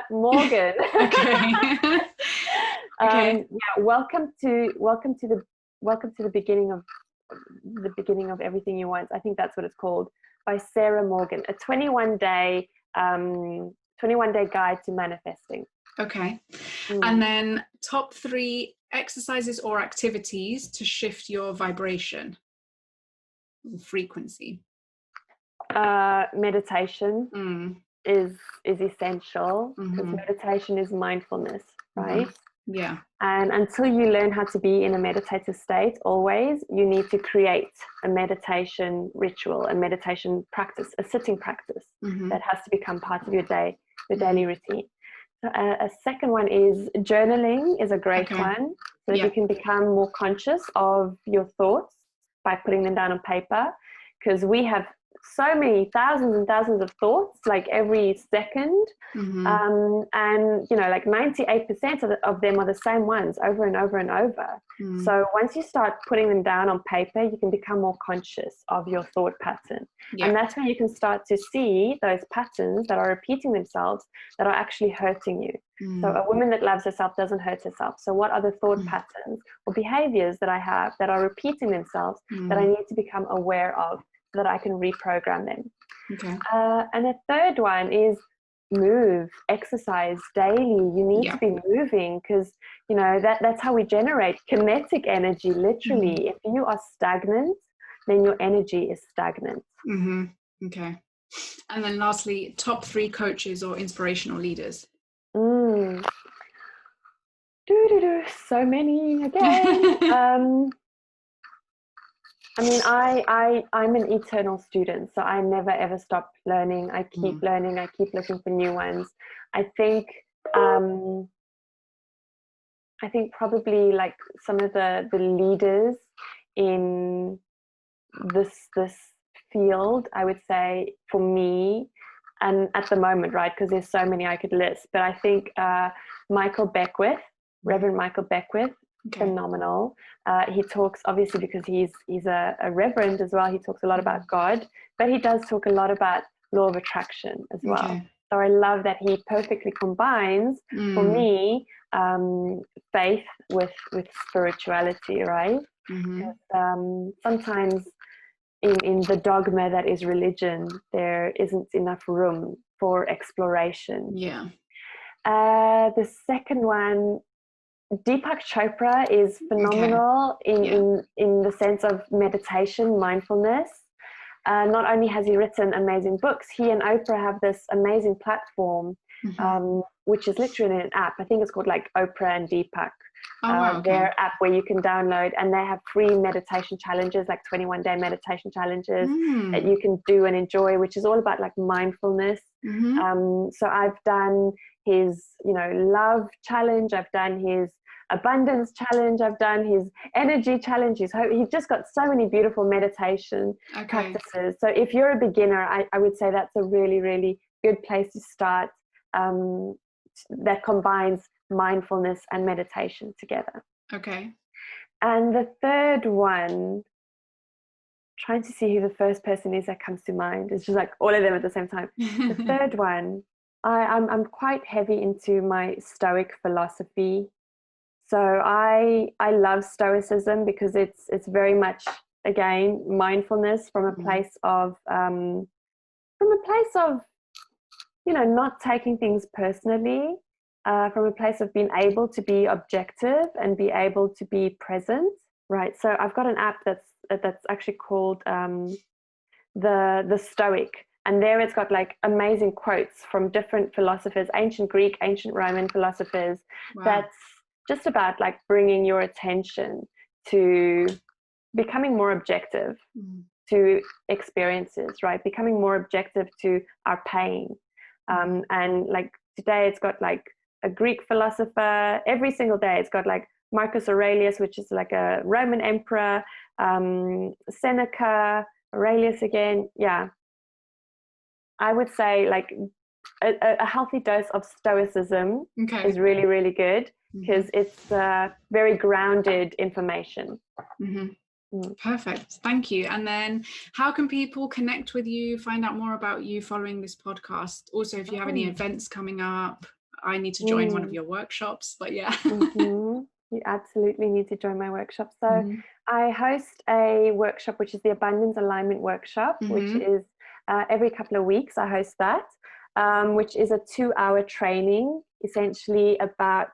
Morgan. Welcome to the beginning of everything you want. I think that's what it's called, by Sarah Morgan. A 21-day guide to manifesting. Okay. And then top 3 exercises or activities to shift your vibration frequency. Meditation is essential, because meditation is mindfulness, right? Yeah. And until you learn how to be in a meditative state, always, you need to create a meditation ritual, a meditation practice, a sitting practice that has to become part of your day, your daily routine. So a second one is journaling is a great one, so that you can become more conscious of your thoughts by putting them down on paper, because we have so many thousands and thousands of thoughts, like every second, and like 98% of them are the same ones over and over and over. So once you start putting them down on paper, you can become more conscious of your thought pattern, and that's when you can start to see those patterns that are repeating themselves that are actually hurting you. So a woman that loves herself doesn't hurt herself. So what are the thought patterns or behaviors that I have that are repeating themselves that I need to become aware of, so that I can reprogram them? And the third one is move, exercise daily. You need to be moving, because that's how we generate kinetic energy, literally. If you are stagnant, then your energy is stagnant. Okay. And then lastly, top 3 coaches or inspirational leaders. So many again. I mean, I'm an eternal student, so I never ever stop learning. I keep learning. I keep looking for new ones. I think probably like some of the leaders in this field, I would say, for me, and at the moment, right, because there's so many I could list, but I think Michael Beckwith, Reverend Michael Beckwith, phenomenal. He talks, obviously, because he's a reverend as well, he talks a lot about God, but he does talk a lot about law of attraction as well. So I love that he perfectly combines, for me, faith with spirituality, right? Sometimes in the dogma that is religion, there isn't enough room for exploration. The second one, Deepak Chopra, is phenomenal in the sense of meditation, mindfulness. Not only has he written amazing books, he and Oprah have this amazing platform, which is literally an app. I think it's called like Oprah and Deepak. Their app, where you can download, and they have free meditation challenges, like 21-day meditation challenges that you can do and enjoy, which is all about like mindfulness. So I've done his love challenge, I've done his abundance challenge, I've done his energy challenge. He's just got so many beautiful meditation practices. So if you're a beginner, I would say that's a really, really good place to start. that combines mindfulness and meditation together. Okay. And the third one, trying to see who the first person is that comes to mind. It's just like all of them at the same time. The third one, I'm quite heavy into my Stoic philosophy. So I love Stoicism because it's very much, again, mindfulness from a place of not taking things personally, from a place of being able to be objective and be able to be present, right? So I've got an app that's actually called the Stoic, and there it's got like amazing quotes from different philosophers, ancient Greek, ancient Roman philosophers. Wow. That's just about like bringing your attention to becoming more objective to experiences, right? Becoming more objective to our pain. And like today it's got like a Greek philosopher. Every single day it's got like Marcus Aurelius, which is like a Roman emperor, Seneca, Aurelius again. Yeah. I would say like a healthy dose of Stoicism is really, really good because it's very grounded information. Perfect. Thank you. And then how can people connect with you, find out more about you following this podcast? Also, if you have any events coming up, I need to join one of your workshops, but yeah. You absolutely need to join my workshop. So I host a workshop, which is the Abundance Alignment Workshop, which is every couple of weeks I host that, which is a 2-hour training essentially about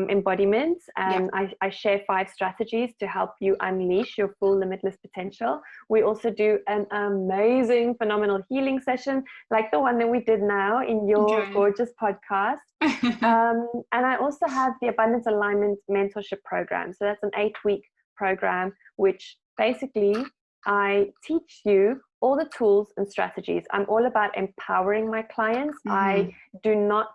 embodiment, and I share 5 strategies to help you unleash your full limitless potential. We also do an amazing phenomenal healing session like the one that we did now in your gorgeous podcast. And I also have the Abundance Alignment Mentorship Program. So that's an 8-week program, which basically I teach you all the tools and strategies. I'm all about empowering my clients. I do not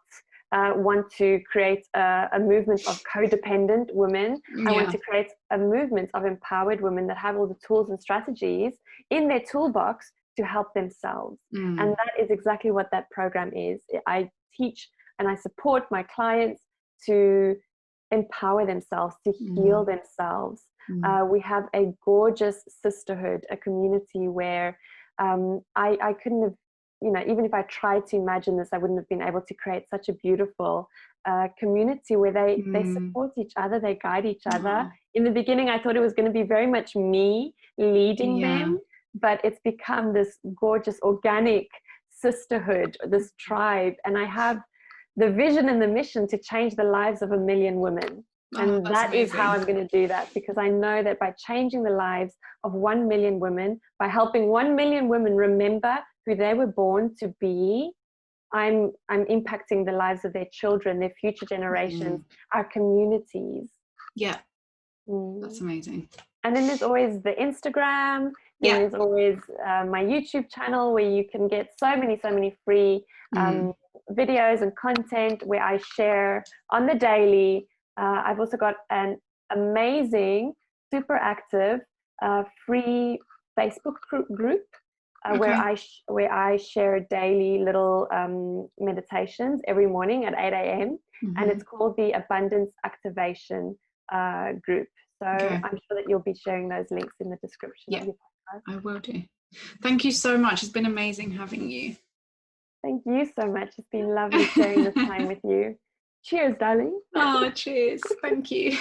want to create a movement of codependent women. I want to create a movement of empowered women that have all the tools and strategies in their toolbox to help themselves. And that is exactly what that program is. I teach and I support my clients to empower themselves, to heal themselves. We have a gorgeous sisterhood, a community where I couldn't have, even if I tried to imagine this, I wouldn't have been able to create such a beautiful community where they support each other, they guide each other. In the beginning, I thought it was going to be very much me leading them, but it's become this gorgeous organic sisterhood, this tribe. And I have the vision and the mission to change the lives of 1 million women. And that is how I'm going to do that, because I know that by changing the lives of 1 million women, by helping 1 million women remember who they were born to be, I'm impacting the lives of their children, their future generations, our communities. Yeah, that's amazing. And then there's always the Instagram. Then there's always my YouTube channel where you can get so many free videos and content where I share on the daily. I've also got an amazing, super active, free Facebook group where I share daily little meditations every morning at 8 a.m. And it's called the Abundance Activation group. So I'm sure that you'll be sharing those links in the description of your podcast. I will do. Thank you so much. It's been amazing having you. Thank you so much. It's been lovely sharing this time with you. Cheers, darling. Oh, cheers. Thank you.